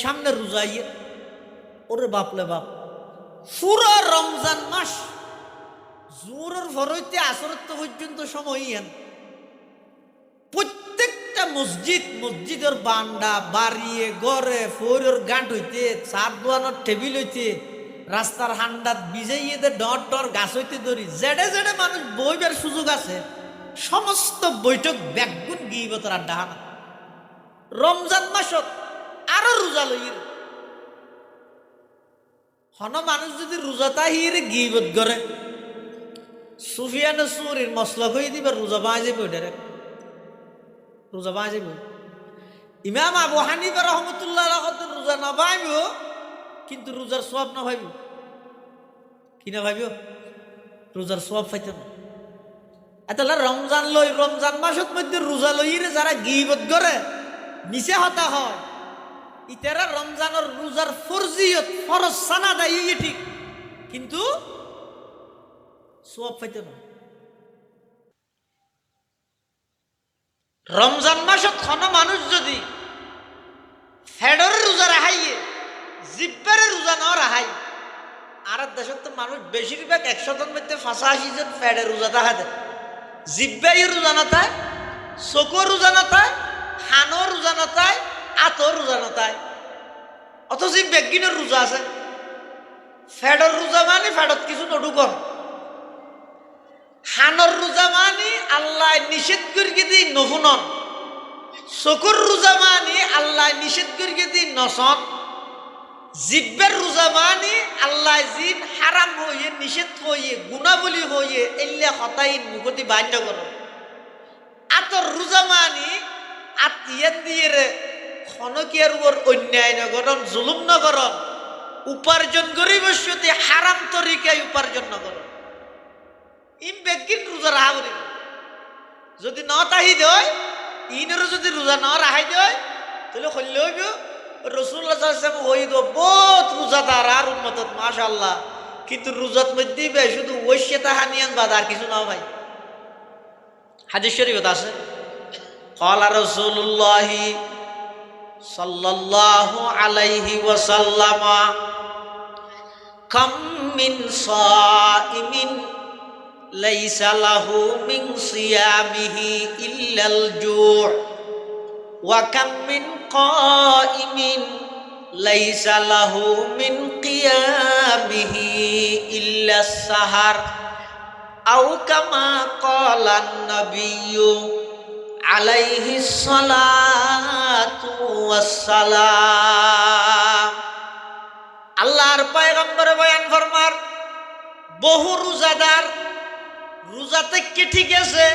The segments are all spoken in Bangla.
সামনে রোজাইয়ে ওরে বাপলে বাপ পুরো রমজান মাস জোরের ফরইতে আসরত পর্যন্ত সময় ইয়ান প্রত্যেকটা মসজিদের বান্ডা বাড়িয়ে গড়ে ফোরের গাঁট হইতে চার দোয়ানোর টেবিল হইতে রাস্তার হান্ডাত বিজাইয়ে ডর ডর গাছ হইতে ধরি জেডে জেডে মানুষ বইবার সুযোগ আছে সমস্ত বৈঠক ব্যাগুন গিবতর আড্ডা হানা রমজান মাসত আরো রোজা লইর হন মানুষ যদি রোজা তাহির গিবত করে সুফিয়ান সুরির মশলা হয়ে দিবে রোজা বাজে বইটারে রোজা বাজে বই ইমাম আবু হানিফা রহমতুল্লাহ রোজা না ভাইব কিন্তু রোজার সওয়াব না ভাইব কি না ভাইব রোজার সওয়াব পাইতে না এতলা রমজান লই রমজান মাসের মধ্যে রোজা লইরে যারা গিবত করে নিচে হতা হয় ইতারা রমজানের রোজার ফরজিয়ত ফরজ সানা দেয় ঠিক কিন্তু সওয়াব পাইতে না রমজান মাসত কোনো মানুষ যদি ফেডর রোজা রাহাইয়ে জিব্বারে রোজা না রাহাই আর দেশত তো মানুষ বেশিরভাগ 100 মধ্যে 85 জন ফেডের রোজা দেখা দেয় জিব্বাই রোজা না তাই চকুর রোজা না তাই হানোর রোজা না তাই আতর রোজা না তাই অথচ বেগিনের রোজা আছে ফেডর রোজা মানে ফেডত কিছু নডুকন হানর রোজা মানি আল্লাহ নিষেধ করিয়ে দিই নহুনন চকুর রোজা মানি আল্লাহ নিষেধ করিয়ে দিই নসন জিব্বের রোজা মানি আল্লাহ জিন হারাম হইয়ে নিষেধ হইয়ে গুণাবলী হইয়ে এল্লে হতাই মুখতি বাধ্য করো আতর রোজা মানি আত্মীয়ান দিয়ে রে খনকিয়ার উপর অন্যায় নগরণ জুলুম নগরণ উপার্জন করি বসতে হারাম তরিকায় উপার্জন নগরণ ইম বেগিন রোজা রাহা করিব যদি ন তাহি দেয় ইনেরও যদি রোজা ন রাহাই দেয় তাহলে হইলে হইব রসুল্লাহ হই দো বহুত রোজাদার আর উন্মত মাশাআল্লাহ কিন্তু রোজাত মধ্যে শুধু ওইসেতা হানিয়ান বাদ আর কিছু না ভাই হাদিস শরীফত আছে ক্বালা রাসূলুল্লাহ সাল্লাল্লাহু আলাইহি ওয়াসাল্লাম কাম মিন সাইমিন লাইসা লাহু মিন সিয়ামিহি ইল্লাল জু' ওয়া কাম মিন কাইমিন লাইসা লাহু মিন কিয়ামিহি ইল্লাস সাহার আও কামা ক্বালান নাবিয়্যু আলাইহিস সালাতু ওয়াসসালাম আল্লাহর পয়গম্বর বয়ান ফরমার বহু রোজাদার রোজা থেকে ঠিক আছে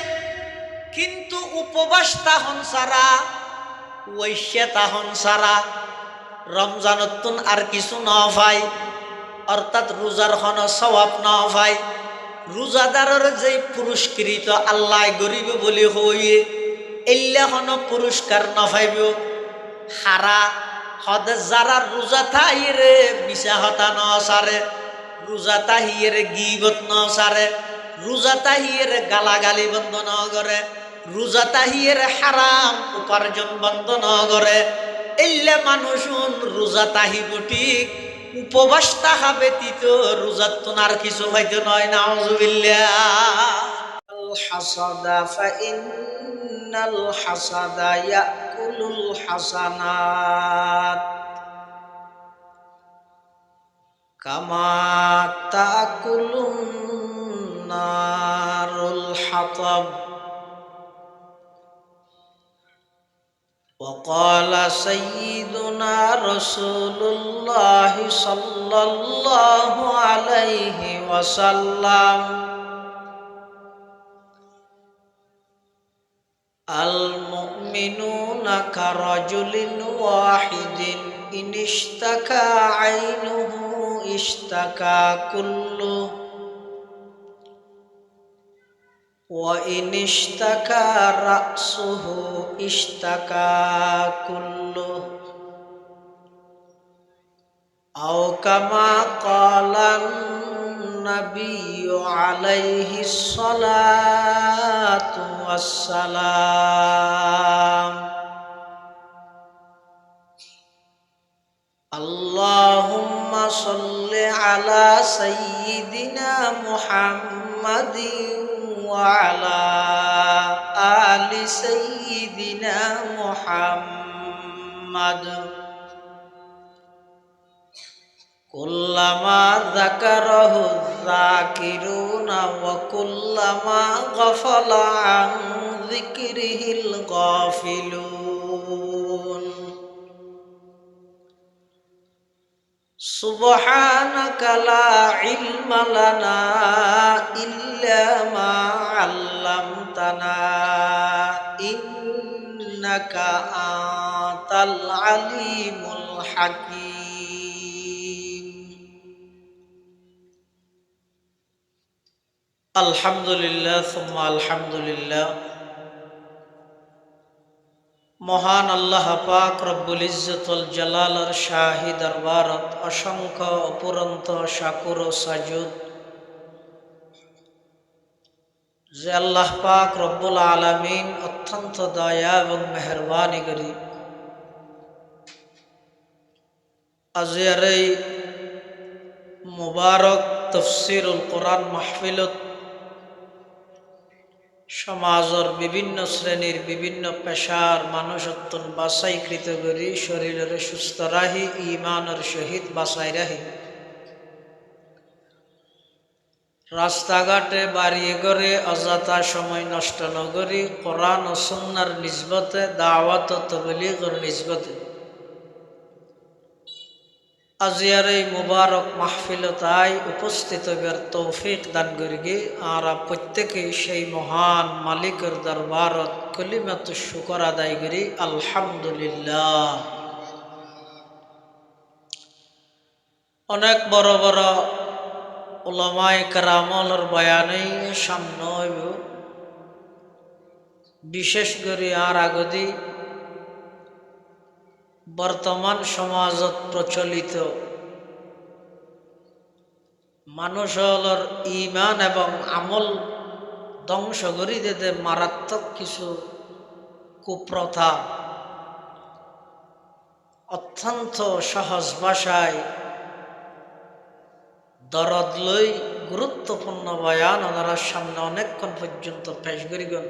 কিন্তু উপবাস তাহন সারা ওইসে তাহন সারা রমজানতুন আর কিছু না পাই অর্থাৎ রোজার হন সওয়াব না পাই রোজাদারের যে পুরস্কৃত আল্লাহ গরিব বলি হইয়ে এল্লা হন পুরস্কার না পাইব হারা হদ যারা রোজা থাইরে মিশা হতা ন সারে রোজা তাহিরে গিবত ন সারে রোজা তাহিরে গালাগালি বন্ধ ন করে রোজা তাহিরে হারাম উপার্জন বন্ধ ন করে এল্লা মানুষুন রোজা তাহিব ঠিক উপবাস তাহা ব্যতীত রোজাত তোনার কিছু হয়তো নয় নাউযুবিল্লাহ আল হাসাদা ফাইন্নাল হাসাদা ইয়াকুলুল হাসানাত কামা তাকুলুন নারুল হাতাব وقال سيدنا رسول الله صلى الله عليه وسلم المؤمنون كرجل واحد إن اشتكى عينه اشتكى كله وإن اشتكى رأسه اشتكى كله أو كما قال النبي عليه الصلاة والسلام আল্লাহুম্মা সাল্লি আলা সাইয়্যিদিনা মুহাম্মাদিন ওয়া আলা আলি সাইয়্যিদিনা মুহাম্মাদ কুল্লামা যাকারাহু যাকিরুনা ওয়া কুল্লামা গাফালা আন যিকরিহিল গাফিলুন সুবহানাকা লা ইলমা লানা ইল্লা মা 'আল্লামতানা ইন্নাকা আনতাল আলিমুল হাকীম। আলহামদুলিল্লাহ সুম্মা আলহামদুলিল্লাহ। মহান আল্লাহ পাক রব্বুল ইজ্জতুল জালালের শাহী দরবারত অসংখ্য অপুরন্ত শাকুর ও সাজুদ যে আল্লাহ পাক রব্বুল আলামিন অত্যন্ত দয়া এবং মেহরবানি করি আজিয়ার এই মুবারক তাফসীরুল কোরআন মাহফিলত সমাজের বিভিন্ন শ্রেণীর বিভিন্ন পেশার মানুষ অত্যন্ত বাছাইকৃত করি শরীরের সুস্থ রাহি ইমানের সহিত বাছাই রাহি রাস্তাঘাটে বাড়িয়ে করে অযথা সময় নষ্ট নগরী কোরআন ও সুন্নাহর নিসবতে দাওয়াত ও তাবলীগের নিসবতে আজিয়ার এই মুবারক মাহফিলতায় উপস্থিত হবার তৌফিক দান করি আর প্রত্যেকেই সেই মহান মালিকের দরবারত কলিমাত শুকর আদায় করি আলহামদুলিল্লাহ। অনেক বড় বড় উলামায়ে কেরামের বয়ানেই সামনে হইব বিশেষ করে আর আগদি বর্তমান সমাজত প্রচলিত মানুষের ঈমান এবং আমল ধ্বংস করে দিতে মারাত্মক কিছু কুপ্রথা অত্যন্ত সহজ ভাষায় দরদ লই গুরুত্বপূর্ণ বয়ান ওনার সামনে অনেকক্ষণ পর্যন্ত পেশ করিগন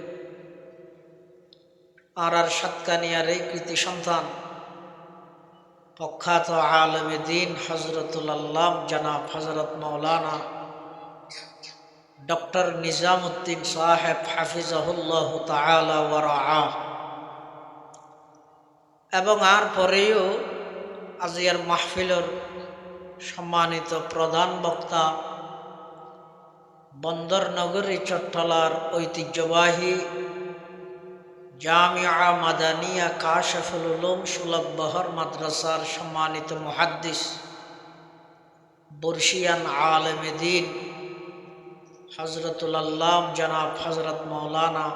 আর সাতকানিয়ার এই কৃতি সন্তান প্রখ্যাত আলেমে দ্বীন হযরতুল আল্লাম জনাব হযরত মাওলানা ডক্টর নিজামুদ্দিন সাহেব হাফিজাহুল্লাহ তাআলা ওয়া রাআহ এবং আর পরেও আজিয়ার মাহফিলের সম্মানিত প্রধান বক্তা বন্দর নগরী চট্টলার ঐতিহ্যবাহী জামিয়া মাদানিয়া কাশফুল উলুম সুলভ বহর মাদ্রাসার সম্মানিত মুহাদ্দিস বর্ষিয়ান আলেমে দ্বীন হযরতুল আল্লাম জনাব হযরত মাওলানা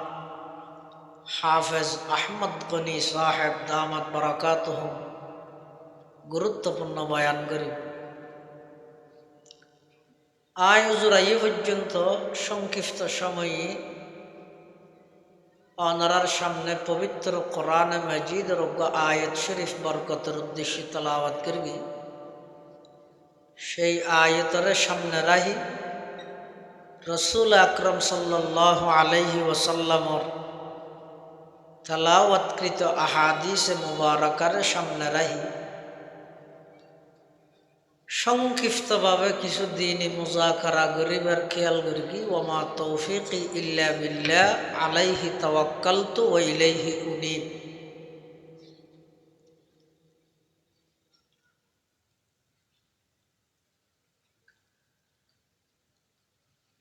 হাফেজ আহমদ গনি সাহেব দামাত বারাকাতুহুম গুরুত্বপূর্ণ বয়ান করি আয় হুজুর এই পর্যন্ত সংক্ষিপ্ত সময়ে ওনার সামনে পবিত্র কোরআন মাজিদের আয়াত শরীফ বরকতের উদ্দেশ্যে তেলাওয়াত করবি সেই আয়াতের সামনে রাহি রসুল আকরম সাল্লাল্লাহু আলাইহি ওয়াসাল্লামর তেলাওয়াতকৃত আহাদিসে মুবারাকার সামনে রাহি সংক্ষিপ্তভাবে কিছু দিনই মুজাকারা গরিবের খেয়াল করি ওমা তৌফিকি ইল্লা বিল্লাহ আলাইহি তাওয়াক্কালতু ওয়া ইলাইহি উনীব।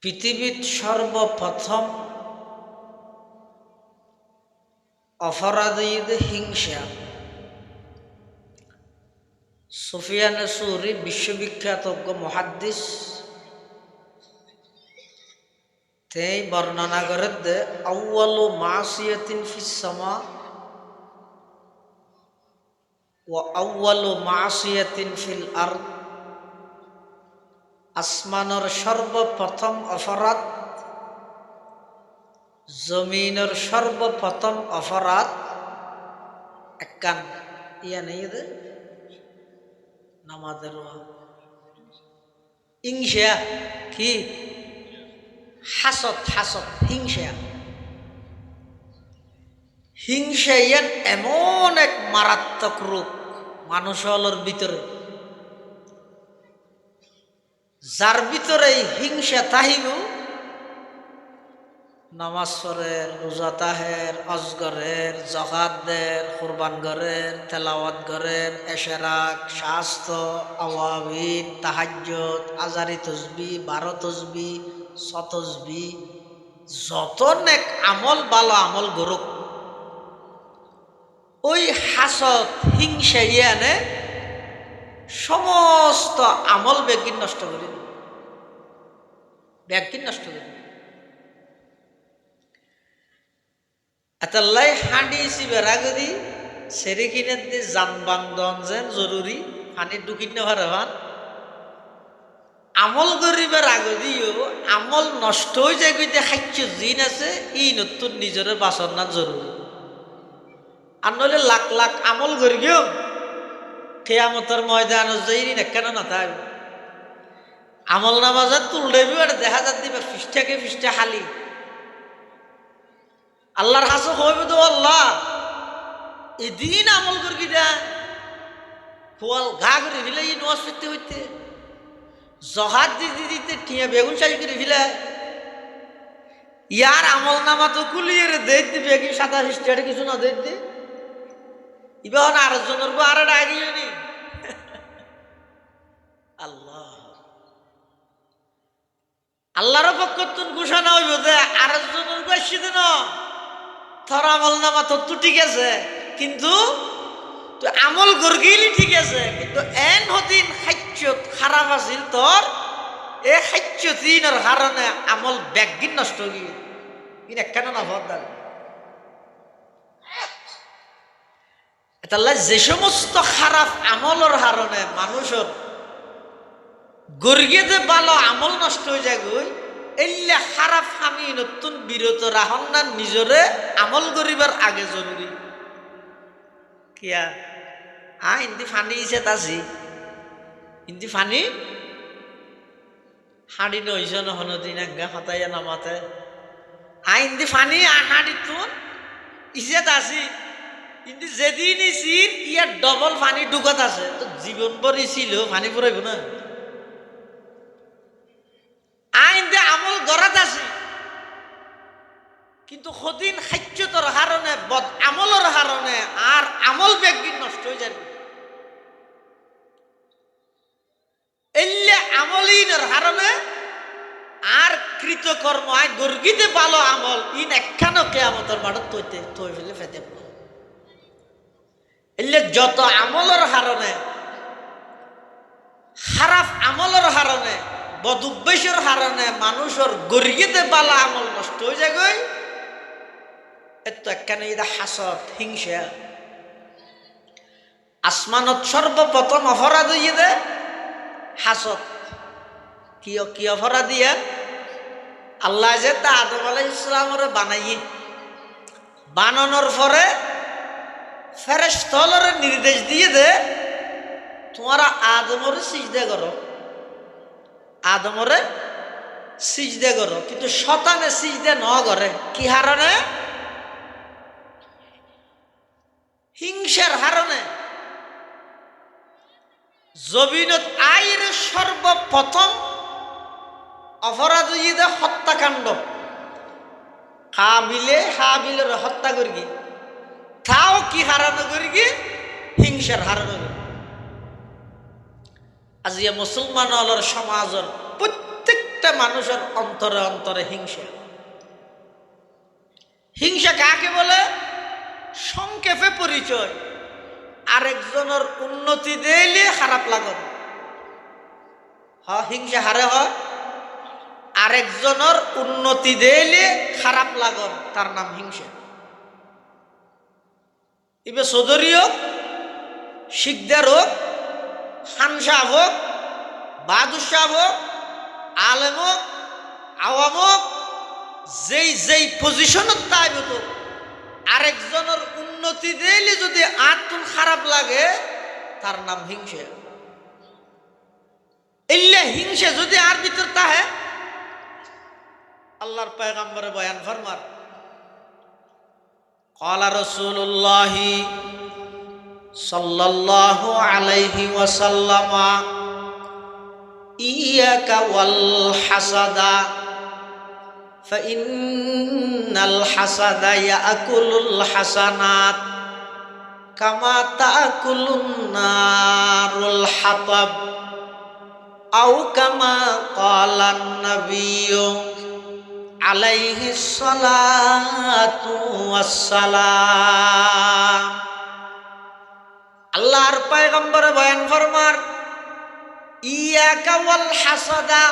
পৃথিবীর সর্বপ্রথম অপরাধীর হিংসা সুফিয়ান সুরি বিশ্ববিখ্যাত মুহাদ্দিস তেই বর্ণনা করে দে আউয়ালু মাসিয়াতিন ফিস সামা ওয়া আউয়ালু মাসিয়াতিন ফিল আরদ আসমানের সর্বপ্রথম অপরাধ জমিনের সর্বপ্রথম অপরাধ একখান ইয়া নেই নামাজের হিংসা কি হাসদ হাসদ হিংসা হিংসা এমন এক মারাত্মক রোগ মানুষের ভিতরে, যার ভিতরে হিংসা তাহিব নামাজ পড়ের, রোজা তাহের, অজগরের, জকাত দের, কুরবান গরের, তেলাওয়াত গরের, এশরাক, শাস্ত্র, আওয়াবিন, তাহাজ্জুদ, আজারি তসবি, 12 তসবি, 6 তসবি, যত নেক আমল ভালো আমল গরুক, ওই হাসদ হিংসা আনে সমস্ত আমল ব্যাগিন নষ্ট করে দিল, ব্যাগিন নষ্ট করে দিল। আতাল্লাই হাঁড়ি সিবের আগদি সেরে কিনে দিয়ে যানবান দন যেন জরুরি পানি ঢুকিন নেওয়ার হান আমল গরিবের আগদিও আমল নষ্ট হয়ে যায় কইতে খাচ্ছ জিন আছে ই নতুন নিজের বাসন না জরুরি। আর নইলে লাখ লাখ আমল করি গিয়েও কেয়ামতের ময়দান যাইনি না কেন না তাই আমল নামাজার তুল দেবি আর দেখা যাত দিবে ফিসটাকে ফিসটা হালি আল্লাহর হাসো হইবে তো আল্লাহ এদিন আমল করি দা খোয়াল ঘা করে ফেলে ই নোয়াজ করতে হইতে জহাদ দিতে দিতে টিয়া বেগুন চাষ করে ফেলে ইয়ার আমল নামা তো কুলিয়ে দেখতে বেগুন সাদা ফিসটা কিছু না দেখতে ইবান আর জনের আর ডায়রিও নি আল্লাহ আল্লাহর পক্ষ ঘোষণা হইব যে আর জনের বেশি দিন তোর আমল নামা তোর তো ঠিক আছে কিন্তু তুই আমল গরগিলি ঠিক আছে কিন্তু এন হদিন খাচ্যত খারাপ আছিল তোর এ খাচ্যতিনের কারণে আমল ব্যাগিন নষ্ট গিয়ে কিনা কেন না ভদ্দাল তাহলে যে সমস্ত খারাপ আমলের কারণে মানুষের গর্গে যে ভালো আমল নষ্ট হয়ে যায় গই এলে খারাপ আমি নতুন বিরত রাহন না নিজরে আমল করিবার আগে জরুরি কিয়া ইন্দি ফানি ইছে তাছি ইন্দি ফানি হাঁড়ি নইছ নহন দিন আজ্ঞা হতাইয়া নামাতে ইন্দি ফানি হাঁড়ি তুন ইছে তাছি কিন্তু যেদিন ইছিল ইয়ার ডবল পানি ঢুকত আছে তো জীবন ভরি ছিল পানি ফুরাইব না আইন দে আমল গড়াত আছে কিন্তু সদিন খাদ্যতর কারণে বদ আমলের কারণে আর আমল ব্যাগিন নষ্ট হয়ে যাবে এলে আমলিনের কারণে আর কৃতকর্ম আয় গর্গিতে ভালো আমল ইন একখানো কেয়ামতের মাঠত তৈতে তৈ ফেলে ফেতে এলে যত আমলের কারণে খারাপ আমলের কারণে বদুভ্যাসের কারণে মানুষের গরিয়েতে বালা আমল নষ্ট হয়ে যায় গই এত একখানে এটা হাসদ হিংসা আসমানত সর্বপ্রথম অপরাধ হইয়ে দে হাসদ কি কি অপরাধ দিয়া আল্লাহ যে তা আদম আলাইহিস সালামের বানাইয়ে বানানোর পরে ফেরেশতাদের নির্দেশ দিয়ে দে তোমরা আদমের সিজদা করো আদমের সিজদা করো কিন্তু শতানে সিজদা ন করে কি হারণে হিংসার হারণে জমিনত আইর সর্বপ্রথম অপরাধ হইয়ে হত্যাকাণ্ড হাবিলের হত্যা করি তাও কি হারানো করি হিংসার হারানো করি আজিয়া মুসলমান সমাজের প্রত্যেকটা মানুষের অন্তরে অন্তরে হিংসা হিংসা কাকে বলে সংক্ষেপে পরিচয় আরেকজনের উন্নতি দিলে খারাপ লাগন হিংসা হারে হয় আরেকজনের উন্নতি দিলে খারাপ লাগন তার নাম হিংসা ইবে চৌধুরী হোক শিকদার হোক খান সাহেব হোক বাহাদুর সাহেব হোক আলেম হোক আওয়াম হোক যেই যেই পজিশনত তাই হতো আরেকজনের উন্নতি দিলে যদি আত্মন খারাপ লাগে তার নাম হিংসা ইল্লা হিংসা যদি আর ভিতর তাহে আল্লাহর পয়গম্বরে বয়ান ফরমার ক্বালা রাসূলুল্লাহ সাল্লাল্লাহু আলাইহি ওয়াসাল্লাম ইয়াকা ওয়াল হাসাদা ফাইন্নাল হাসাদা ইয়াকুলুল হাসানাত কামা তাকুলুন নারুল হাতাব আও কামা ক্বালান নাবিয়্যু আলাইহিস সালাতু ওয়াসসালাম। আল্লাহর পয়গম্বর বয়ান ফরমার ইয়াকা ওয়াল হাসাদা,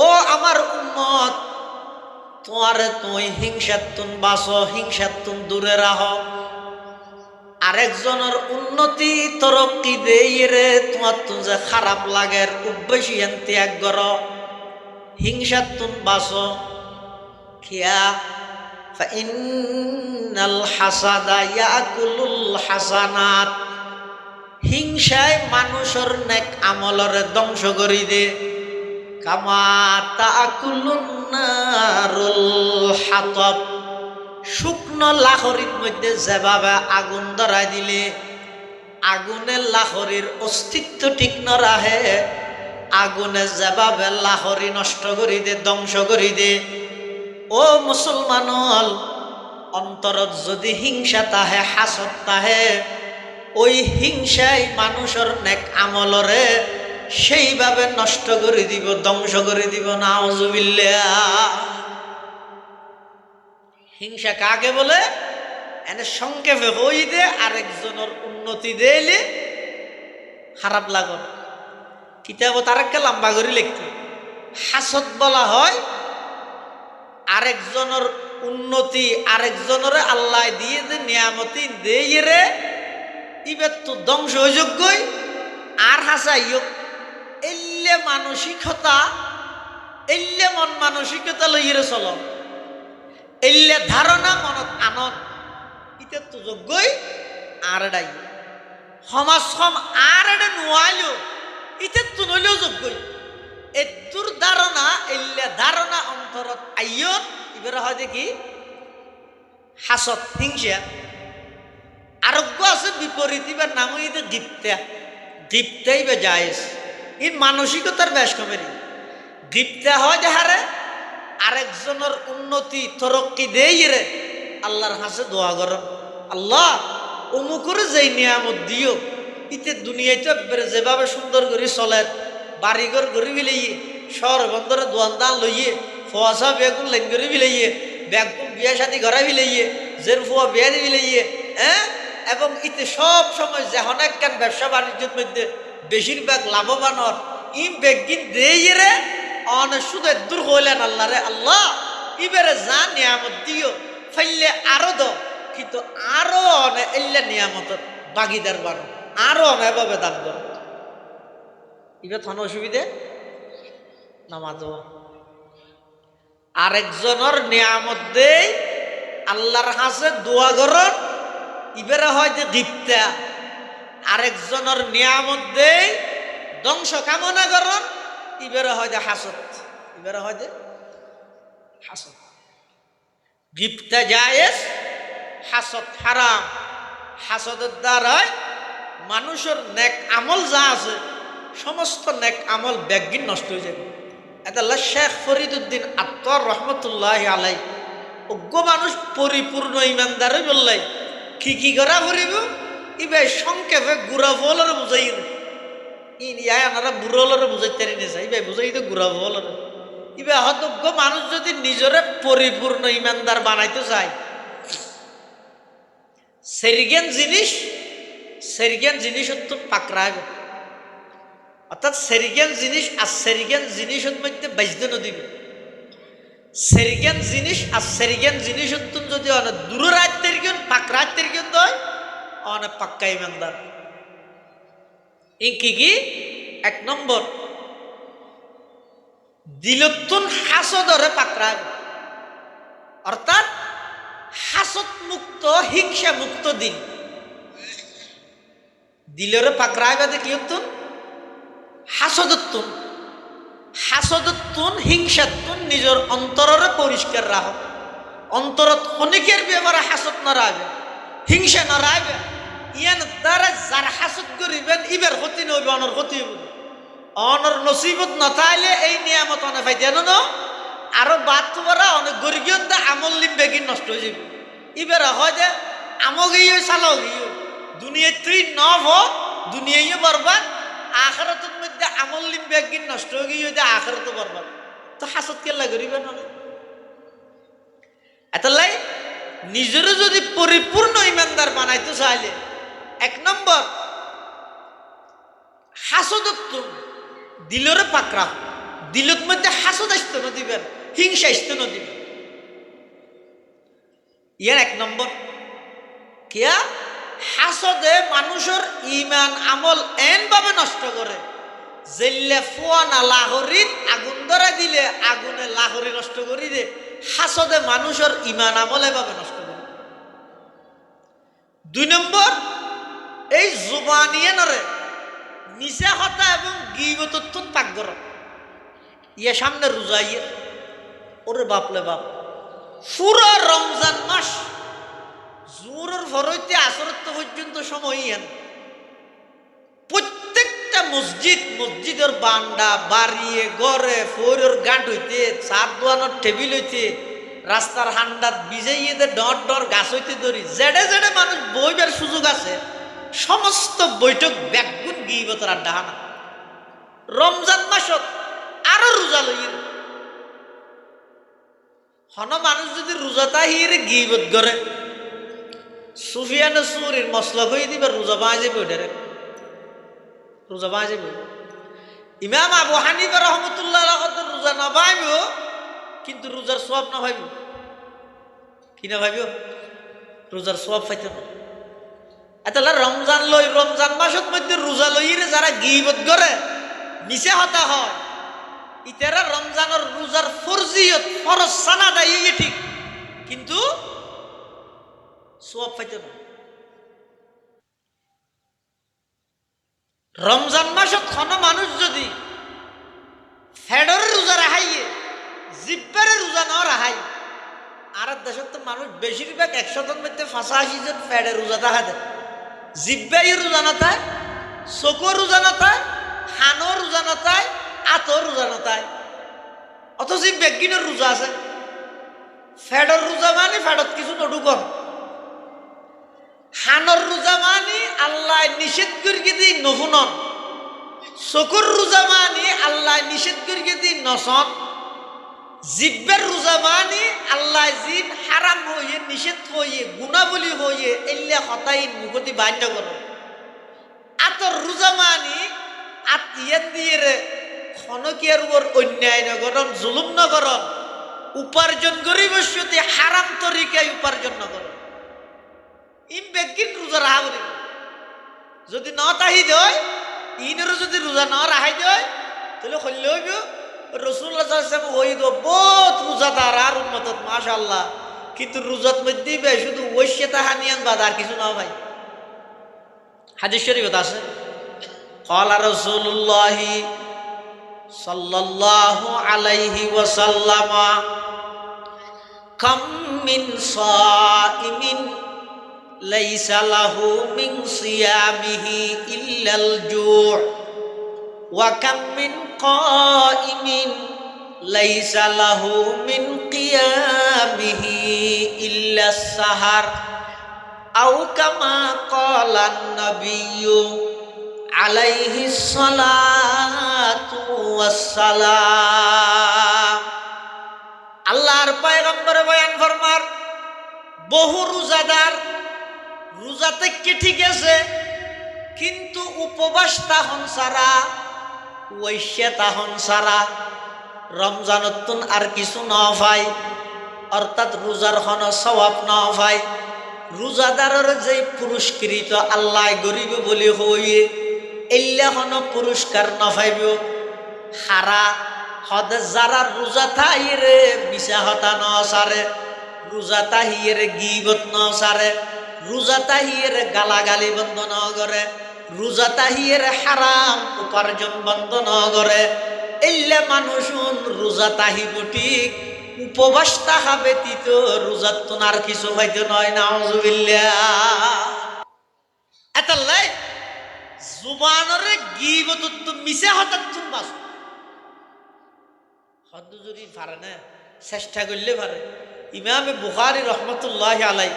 ও আমার উম্মত তোমারে তুই হিংসাতুন বাঁচো, হিংসাতুন দূরে রাখো। আরেকজনের উন্নতি তরক্কি দেই রে তোমার তো যে খারাপ লাগের উদ্বেশী ত্যাগ করো, হিংসাতুন বাঁচো। খিয়া ফাইন্নাল হাসাদা ইয়াকুলুল হাসানাত, হিংসায় মানুষের নেক আমলরে ধ্বংস করি দে। কামা তাকুলুন নারুল হাতাব, শুকনো লাখরির মধ্যে যেভাবে আগুন ধরাই দিলে আগুনের লাখরির অস্তিত্ব ঠিক ন রাহে, আগুনে যেভাবে লাখরি নষ্ট করি দে, ধ্বংস করি দে। ও মুসলমান, অন্তরত যদি হিংসা তাহে, হাসদ তাহে, ওই হিংসায় মানুষের নেক আমলরে সেইভাবে নষ্ট করে দিব, ধ্বংস করে দিব। নাউজুবিল্লাহ। হিংসা কাকে বলে? এনে সংক্ষেপে হই দে আরেকজনের উন্নতি দেইলে খারাপ লাগল। কিতাব তারাকে লম্বা করে লিখতে। হাসদ বলা হয় আরেকজনের উন্নতি, আরেকজনের আল্লাহ দিয়ে যে নিয়ামতি দেই রে ইবের তো ধ্বংস যোগ্যই আর হাসাইক। এল্লে মানসিকতা, এল্লে মন মানসিকতা লইরে চল, এল্লে ধারণা মনত আনন্দ, ইতে তো যোগ্যই আর এটাই সমাজ সম আর এটা নোয়াইলো, ইতে তো নইলেও যোগ্যই। এদুর ধারণা, এল্লে ধারণা অন্তরত আইয়ত ইবের হয় দেখি হাসত, হিংসা। আরোগ্য আছে বিপরীত, ইবার নাম হইতে গিপ্তা। গিপ্তাই বে জায়েজ, ই মানসিকতার বেশ কমেরি। গিপ্তা হয় যাহারে আরেকজনের উন্নতি তরক্কি দেই রে আল্লাহর কাছে দোয়া করো, আল্লাহ অমুকের যেই নিয়ামত দিও, ইতে দুনিয়াতে যেভাবে সুন্দর করে চলে, বাড়িঘর গড়ি বিলাইয়ে, শহর বন্দরে দোয়ান দান লইয়ে, ফোয়াশা বেগুন লাইন করে বিলাইয়ে, বেগুন বিয়া শাদি ঘরা বিলাইয়ে, জের ফুয়া বিয়া দি বিলাইয়ে, হ্যাঁ। এবং ইতে সব সময় যে অনেক কেন ব্যবসা বাণিজ্যের মধ্যে বেশিরভাগ লাভবান হন, ই বেগিন দেই রে অনেক শুধু দূর হইলেন আল্লাহ রে, আল্লাহ ইবারে যা নিয়ামত দিও ফাইলে আরো দ, কিন্তু আরো অনেক এল্লে নিয়ামত বাগিদার বানো, আরো অনেক এভাবে দান কর। ইবে থানো অসুবিধে নামাজ আরেকজনের নিয়ামত দেই আল্লাহর কাছে দোয়া করন, ইবেরা হয় যে গিপ্তা। আরেকজনের নিয়ামত দেই ধ্বংস কামনা করন, ইবেরা হয় যে হাসদ, ইবেরা হয় যে হাসদ। গিপ্তা জায়েজ, হাসদ হারাম। হাসদের দ্বারায় মানুষের নেক আমল যা আছে সমস্ত নেক আমল ব্যাগিন নষ্ট হয়ে যাবে। এটা শেখ ফরিদুদ্দিন আত্মর রহমতুল্লাহ আলাই, অজ্ঞ মানুষ পরিপূর্ণ ইমানদারে বললাই কি কি করা করিব, ইবাই সংক্ষেপে গুড়া ফলের বুঝাই আনারা বুড়োলরে বুঝাইতে নিয়ে ইবাই বুঝাই তো গুড়া ফলের। ইবা হতজ্ঞ মানুষ যদি নিজরে পরিপূর্ণ ইমানদার বানাইতে চায়, সেরিগেন জিনিস তো পাকড়াইব, অর্থাৎ সেরিগেন জিনিস আর সেরিগেন জিনিসের মধ্যে বাজতে নদিবে। সেরিগেন জিনিস আর সেরিগেন জিনিস যদি অনেক দূর রাজ্যের গেন পাকড়াইতের গেন হয় অনেক পাক্কা ইমানদার। ই কি এক নম্বর দিলতুন হাসদরে পাকড়াইব, অর্থাৎ হাসদ মুক্ত, হিংসা মুক্ত দিন দিলরে পাকড়াইবা দেখি হাসদত্তুন হাসদত্তুন হিংসাত্তুন নিজের অন্তরের পরিষ্কার রাখ অন্তরত অনেকের ব্যাপারে হাসদ নড়াইবে হিংসা নড়াইবে ইয়ান দ্বারা যার হাসদ করিবেন ইবার ক্ষতি নইবে অনর ক্ষতি হইব অনর নসিবত নথাইলে এই নিয়ামত অনে পাইতে না আরো বাদ তোমরা অনেক গরিগিয়ন দা আমল লিম বেগিন নষ্ট হয়ে যাবে ইবার হয় যে আমো গিয়ে চালাও গিয়ে দুনিয়ায় তুই নভ দুনিয়ায় বরবাদ আখরাতের মধ্যে আমল লিম বেগিন নষ্ট হয়ে গিয়ে আখরাতে বরবাদ তো হাসদ কেলা করিবে না এতলাই নিজের যদি পরিপূর্ণ ইমানদার বানাইতে চাইলে এক নম্বর হাসদত্ব দিলরে পাকড়া দিলত মধ্যে হাসদ আসতে না দিবেন হিংসা আসতে না দিবেন ইয়ার এক নম্বর কিয়া হাসদে মানুষের ইমান আমল এন ভাবে নষ্ট করে জেল্লে ফুয়ানা লাহরিত আগুন ধরা দিলে আগুনে লাহরি নষ্ট করি দে হাসদে মানুষের ইমান আমল এভাবে নষ্ট করে দুই নম্বর এই জুবানিয়ে নরে মিশা হতা এবং গিবতত্ব পাকগর ইয়ে সামনে রোজাইয়ে ওরে বাপলে বাপ পুরো রমজান মাস জোরের ফরইতে আসরত্ব পর্যন্ত সময় ইয়ান প্রত্যেকটা মসজিদের বান্ডা বাড়িয়ে গড়ে ফোরের গাঁট হইতে চার দোয়ানোর টেবিল হইতে রাস্তার হান্ডাত বিজাইয়ে ডর ডর গাছ হইতে ধরি জেডে জেডে মানুষ বইবার সুযোগ আছে সমস্ত বৈঠক ব্যাগুন গিবতর আড্ডা হানা রমজান মাসত আরো রোজা লইয়ে হন মানুষ যদি রোজাটা হিরে গিবত করে সুফিয়ান সুরির মশলা হয়ে দিবে রোজা বাজে বইডারে রোজা বাজে বই ইমাম আবু হানিফা রহমতুল্লাহ রোজা না ভাইব কিন্তু রোজার সওয়াব না ভাইব কি না ভাইব রোজার সওয়াব পাইতে না এতলা রমজান মাসের মধ্যে রোজা লইরে যারা গিবত করে মিশা হতা হয় ইতারা রমজানের রোজার ফরজিয়ত ফরজ সানা দেয় ঠিক কিন্তু সওয়াব পাইতে না রমজান মাসত কোন মানুষ যদি ফেডরের রোজা রাহাইয়ে জিব্বারে রোজা না রাহাই আর দেশত তো মানুষ বেশিরভাগ 100 মধ্যে 85 জন ফেডের রোজা দেখা দেয় জিব্বাই রোজা না তাই চকুর রোজা না তাই হানোর রোজা না তাই আতর রোজা না তাই অথচ বেগিনের রোজা আছে ফেডর রোজা মানে ফেডত কিছু নডুকম হানর রোজা মানে আল্লাহ নিষেধ করিয়ে দিই নহুনন চকুর রোজা মানে আল্লাহ নিষেধ করিয়ে দিই নসন জিব্বের রোজা মানে আল্লাহ জিন হারাম হইয়ে নিষেধ হইয়ে গুণাবলী হইয়ে এল্লা হতাই মুখতি বাধ্য কর আতর রোজা মানে আতিয়ান দিয়ে রে খনকিয়ার উপর অন্যায় নগরণ জুলুম নগরণ উপার্জন গরিবস্যতে হারাম তরিকায় উপার্জন নগরণ ইম বেগিন রোজা রাহা করিব যদি ন তাহি দেয় ইনেরও যদি রোজা ন রাহাই দেয় তাহলে হইলে হইব রসুল্লাহ হই দো বহুত রোজাদার আর উম্মতত মাশাআল্লাহ কিন্তু রোজাত মধ্যে বে শুধু ওইসে তাহানিয়ান বাদ আর কিছু না ভাই হাদিস শরীফত আছে ক্বালা রাসূলুল্লাহ সাল্লাল্লাহু আলাইহি ওয়াসাল্লাম কাম মিন সাইমিন লাইসা লাহু মিন সিয়ামিহি ইল্লাল জু' ওয়া কাম মিন কাইমিন লাইসা লাহু মিন কিয়ামিহি ইল্লাস সাহার আও কামা ক্বালান নাবিয়্যু আলাইহিস সালাতু ওয়াস সালাম আল্লাহর পয়গম্বর বয়ান ফরমার বহু রোজাদার রোজাতে কি ঠিক আছে কিন্তু উপবাস তাহন সারা ওইসে তাহন সারা রমজানতুন আর কিছু না পায় অর্থাৎ রোজার হন সওয়াব না পায় রোজাদারের যে পুরস্কৃত আল্লাহ গরিব বলি হইয়ে এল্লা হন পুরস্কার না পাইব হারা হদ যারা রোজা তাহিরে মিশা হতা ন সারে রোজা তাহিরে গিবত ন সারে রোজা তাহিরে গালাগালি বন্ধ ন করে রোজা তাহিয়ের হারাম উপার্জন বন্ধ ন করে এল্লে মানুষুন রোজা তাহিব ঠিক উপবাস তাহা ব্যতীত রোজার তো আর কিছু হইতে নয় নাউজুবিল্লাহ। এতাল্লাই জুবানরে গীবত তো মিছে হঠাৎ তুম বাস হদ্দ যদি পারে না চেষ্টা করলে পারে। ইমামে বুখারী রহমতুল্লাহ আলাই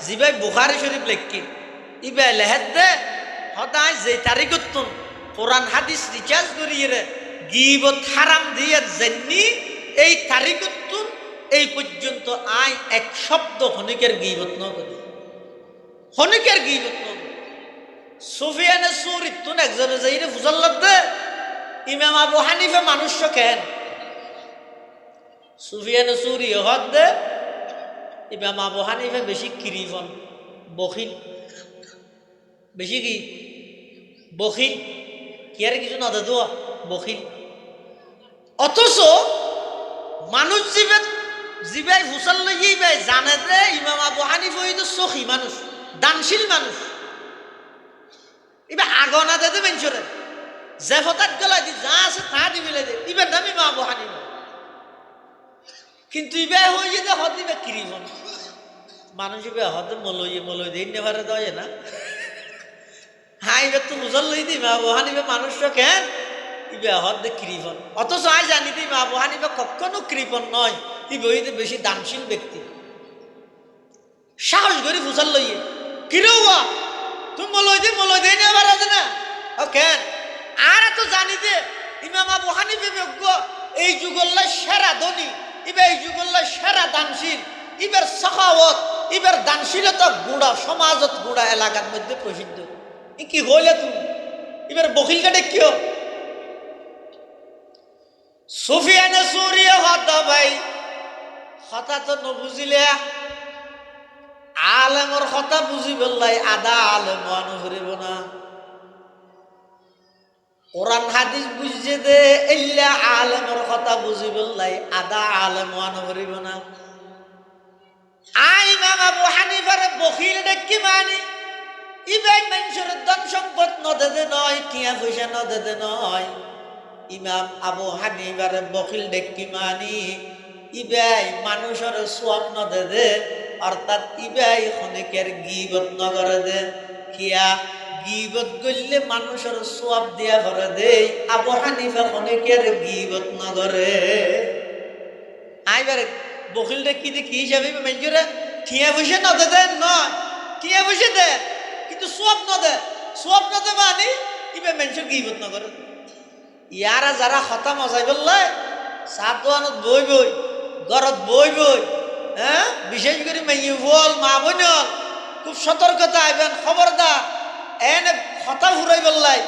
জিবাই বুখারী শরীফ লেখকি ইবাই লেহেদ দে সদায় যে তারিখত কোরআন হাদিস রিচার্জ করিয়ে গীবত হারাম দিয়ে জেননি এই তারিখত এই পর্যন্ত আয় এক শব্দ হনিকের গীবত ন করি হনিকের গীবত ন করি। সুফিয়ানে সুরিতুন একজনে যাইরে ফুজাল্লাদ দে ইমাম আবু হানিফা মানুষ কেন সুফিয়ানে সুরি হদ দে ইমাম আবু হানিফা বেশি কিরিফন বখিল বেশি কি বখিল কি আর কিছু না দাদু বখিল। অথচ মানুষ জিবাই ফুসাল লইয়াই জানে যে ইমাম আবু হানিফা হইতো সখী মানুষ দানশীল মানুষ এবার আগনা দে বেঞ্চরে যে হঠাৎ গলা দি যা আছে তা দি মিলে দে ইবার নাম ইমাম আবু হানিফা। কিন্তু ইবাই হয়ে যেতে হদ দিবে কিরিফন মানুষ ইবে হদ মলই দিন নেভারে দেওয়া না হ্যাঁ এবার তো বুঝল লই দি ইমাম আবু হানিফা মানুষ কেন ইবে হদ দে কৃপন। অথচ আজ জানি দি ইমাম আবু হানিফা কখনো কৃপন নয় ইবে হইতে বেশি দানশীল ব্যক্তি। সাহস করে ফুসাল লইয়ে কিরে হওয়া তুমি মলই দিয়ে নেবার আছে না ও কেন আর এত জানি দে ইমাম আবু হানিফা বিজ্ঞ এই যুগল্লা সেরা ধনী ইবে এই যুগল্লা সেরা দানশীল ইবের সাখাওয়াত ইবের দানশীলতা গুড়া সমাজত গুড়া এলাকার মধ্যে প্রসিদ্ধ ই কি হইলে তুমি এবার বকিল কাটে কিও সুফিয়ানে সুরিয়া হত ভাই কথা তো নবুঝিলে আলেমর কথা বুঝি বললাই আদা আলেম অনুভরিব না কোরআন হাদিস বুঝছে দে এল্লা আলেমর কথা বুঝি বললাই আদা আলেম অনুভরিব না। আই ইমাম আবু হানিফার বকিল ডেকি মানি ইবাই মানুষের ধন সম্পদ নদে নয় টিয়া পয়সা নদে নয় ইমাম আবু হানিফার বকিল ডেকি মানি ইবাই মানুষের সোয়াব নদে অর্থাৎ ইবাই খনিকের গীবত নগরে দে কিয়া গীবত গইলে মানুষের সোয়াব দিয়া করে দে আবু হানিফা খনিকের গীবত নগরে আইবারে বকিল ডেকি দে কি হিসাবে মানুষের টিয়া পয়সা নদে নয় টিয়া পয়সা দে কিন্তু সোয়াব নদে মানে ইবে মানুষের গীবত ন করে। ইয়ারা যারা হতা মজাই বললে সাতওয়ানত বই ঘরত বই হ্যাঁ বিশেষ করে মেয়ে বল মা বোন খুব সতর্কতা আইবেন খবরদার এনে হতা ফুরাই বললাই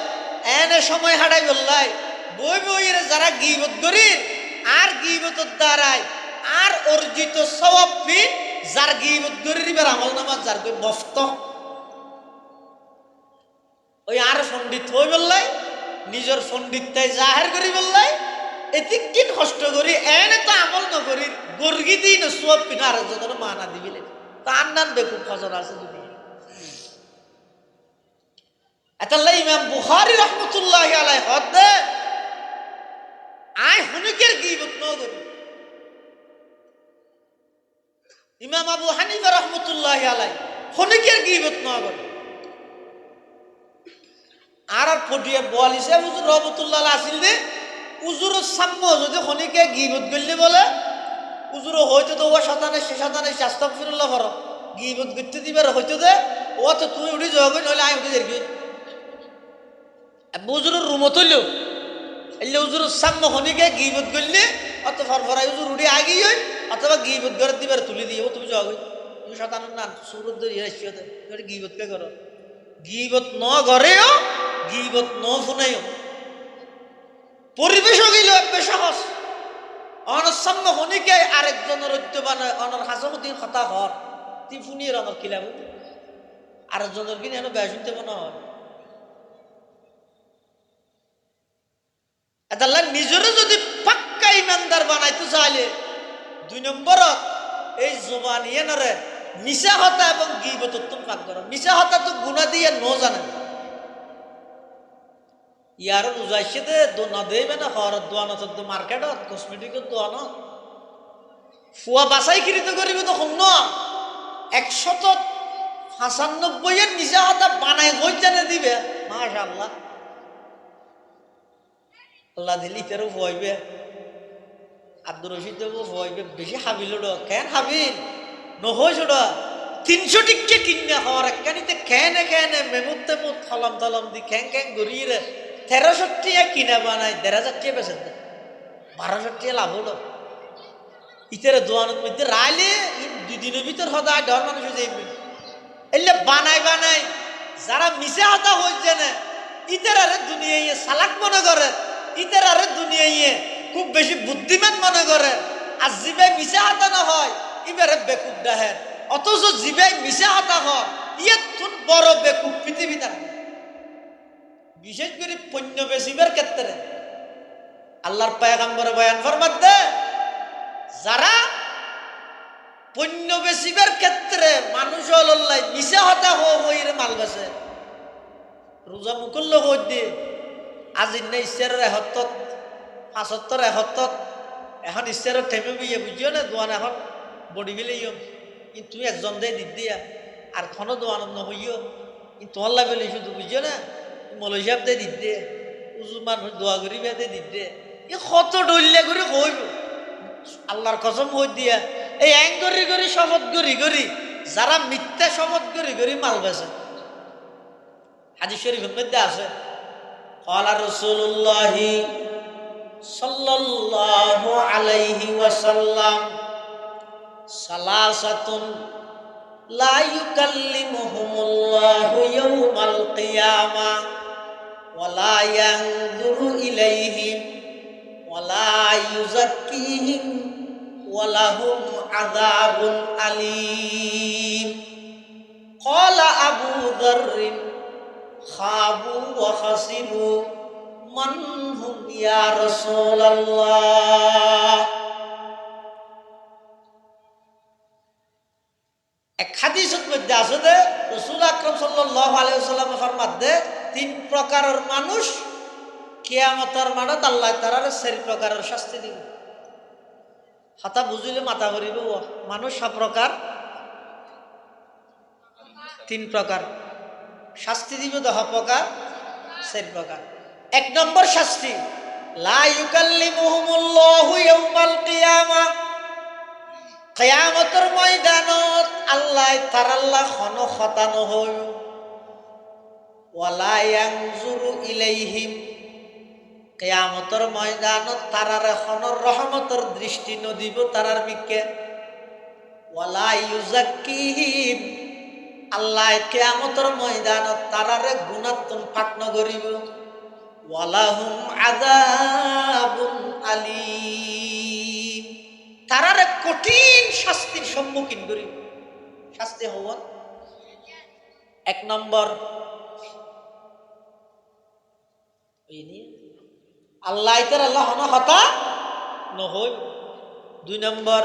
এনে সময় হাঁটাই বললাই বই যারা গীবত করি আর গীবতর দ্বারাই আর অর্জিত সওয়াব যার গীবত করি এবার আমল নামা যার কই মফত ওই আর পণ্ডিত হই বললাই নিজের পণ্ডিতটাই জাহের করি বললাই এতে কি কষ্ট করি এনে তো আমল নকরি গর্গি দিই না সব পিনা আর যত মানা দিবিলে তার নাম বেকুব ফজর আছে যদি এতাল্লাই ইমাম বুখারী রহমতুল্লাহি আলাইহি হদ আই হুনিকের গীবত ন করি। ইমাম আবু হানিফা রহমতুল্লাহি আলাইহি হুনিকের গীবত ন করি। আর ফটিয়া বোয়ালিছে হুজুর রহমতুল্লাহ আসিল দে উজুরের সাম্য যদি খনিকে গীবত করলে বলে উজুর হয়তো তো ও শতানে সে শতানে আস্তাগফিরুল্লাহ করো গীবত করতে দিবার হয়তো দে ও তো তুই উঠি যাবে নইলে আমি উঠে যাবি উজুরের রুমত হইলেও এলে উজুরের সাম্য খনিকে গীবত করলে অত ফরফরাই উজুর উঠে আগেই হই অথবা গীবত করে দিবার তুলে দিয়ে ও তুমি যাবে তুমি শতানের না সুরত ধরিয়ে আসছো গীবত কে করো গীবত ন ঘরেও গীবত ন শুনেও পরিবেশ গেল একবার সহজ অনর সাম্য হনিকে আরেকজনের ঐত্যবান অনর হাসমতির কথা হর তুই ফুনিয়ে অনর কিলাব আরেকজনের কিনে এনে বেশ শুনতে মনে হয় এটা নিজেরও যদি পাক্কা ইমানদার বানাইতে চাইলে 2 নম্বরত এই জবান ইয়েনরে মিশা হতা এবং গীবত উত্তম পাক করো। মিশা হতা তো গুণা দিয়ে ন জানে ইয়ার বুঝাইছে দে দোনা দেবে না হর দোয়ানো তো মার্কেটত কসমেটিকের দোয়ানো ফুয়া বাছাই কৃত করিব তো শুন 195 নিজা হতা বানাই হই জানে দিবে মাশাআল্লাহ আল্লাহ দিলি তেরো হইবে আব্দুর রশিদ দেবো হইবে বেশি হাবিল কেন হাবিল নহই ছোট 300 টিকে কিনা হওয়ার একখানিতে খেনে খেনে মেমুতে মুত খলম তলম দি খ্যাং খ্যাং ঘুরিয়ে 1300 টিয়া কিনা বানাই 1000 টিয়া বেচে 1200 টিয়া লাভ হলো ইতারে দোয়ানোর মধ্যে রাইলে 2 দিনের ভিতর হদায় ডর মানুষ যাইবে এলে বানাই বানাই যারা মিশে হতা হইছে না ইতারে দুনিয়ায় সালাক মনে করে ইতারে দুনিয়ায় খুব বেশি বুদ্ধিমান মনে করে আর জিবে মিশে হতা না হয় ইবারে বেকুব ডাহের অথচ জিবে মিশে হতা হয় ইয়ে তুন বড় বেকুব পৃথিবীতে বিশেষ করে পণ্য বেশিবার ক্ষেত্রে আল্লাহর পয়গম্বর বয়ান ফরমাতে যারা পণ্য বেশিবার ক্ষেত্রে মানুষ হল্লাই মিশে হতা হইরে মাল বেছে রোজা মুকুল্ল হই দিয়ে আজি নে ঈশ্বরের এহত্তত 75 এহত্তত এখন ঈশ্বরের ঠেমে বিয়ে বুঝিও না দোয়ান এখন বডি বিলেইও কিন্তু তুমি একজন দিয়ে দিত দিয়া আর খনো দোয়ান নহইও কিন্তু আল্লাহ বেলে শুধু বুঝিও না মলয় দিয়ে দিত দে উজু মানুষ দোয়া করি দিয়ে দিত দে ই কত ডলিয়া করে কইব আল্লাহর কসম হই দিয়া এই অ্যাং করি শপথ করি যারা মিথ্যা শপথ করি মাল বেছে হাদিস শরীফের মধ্যে আছে ক্বালা রাসূলুল্লাহি সাল্লাল্লাহু আলাইহি ওয়াসাল্লাম সালাসাতুন লা ইউকাল্লিমুহুমুল্লাহু ইয়াওমাল কিয়ামা ওয়া লা ইয়ানজুরু ইলাইহিম ওয়া লা ইউযাক্কিহিম ওয়া লাহুম আযাবুন আলীম ক্বালা আবু যাররিন খাবু ওয়া খাসিবু মান হুম ইয়া রাসূলুল্লাহ এক হাদিসের মধ্যে আছে যে রাসূল আকরাম সাল্লাল্লাহু আলাইহি ওয়াসাল্লাম ফরমাতে 3 প্রকারের মানুষ কিয়ামতের মাঠে আল্লাহ তাআলা 4 প্রকারের শাস্তি দিবে হাতা বুঝিলে মাথা ভরিব মানুষ সব প্রকার 3 প্রকার শাস্তি দিবে 10 প্রকার 4 প্রকার 1 নম্বর শাস্তি লা ইউকাল্লিমুহুমুল্লাহু ইয়াওমাল কিয়ামা কিয়ামতের ময়দানত আল্লাহ তাআলা খন খতা নহই ওয়ালা ইয়ানজুরু ইলাইহিম কিয়ামতের ময়দানত তারারে খনর রহমতের দৃষ্টি নদিব তারার মিকে ওয়ালা ইউযাক্কিহিম আল্লাহ কিয়ামতের ময়দানত তারারে গুনাহতন পাক নগরিব ওয়ালাহুম আযাবুন আলীম তারারে কঠিন শাস্তির সম্মুখীন করিব শাস্তি হওয়া 1 নম্বর আল্লাহ আল্লাহ হতা নহই 2 নম্বর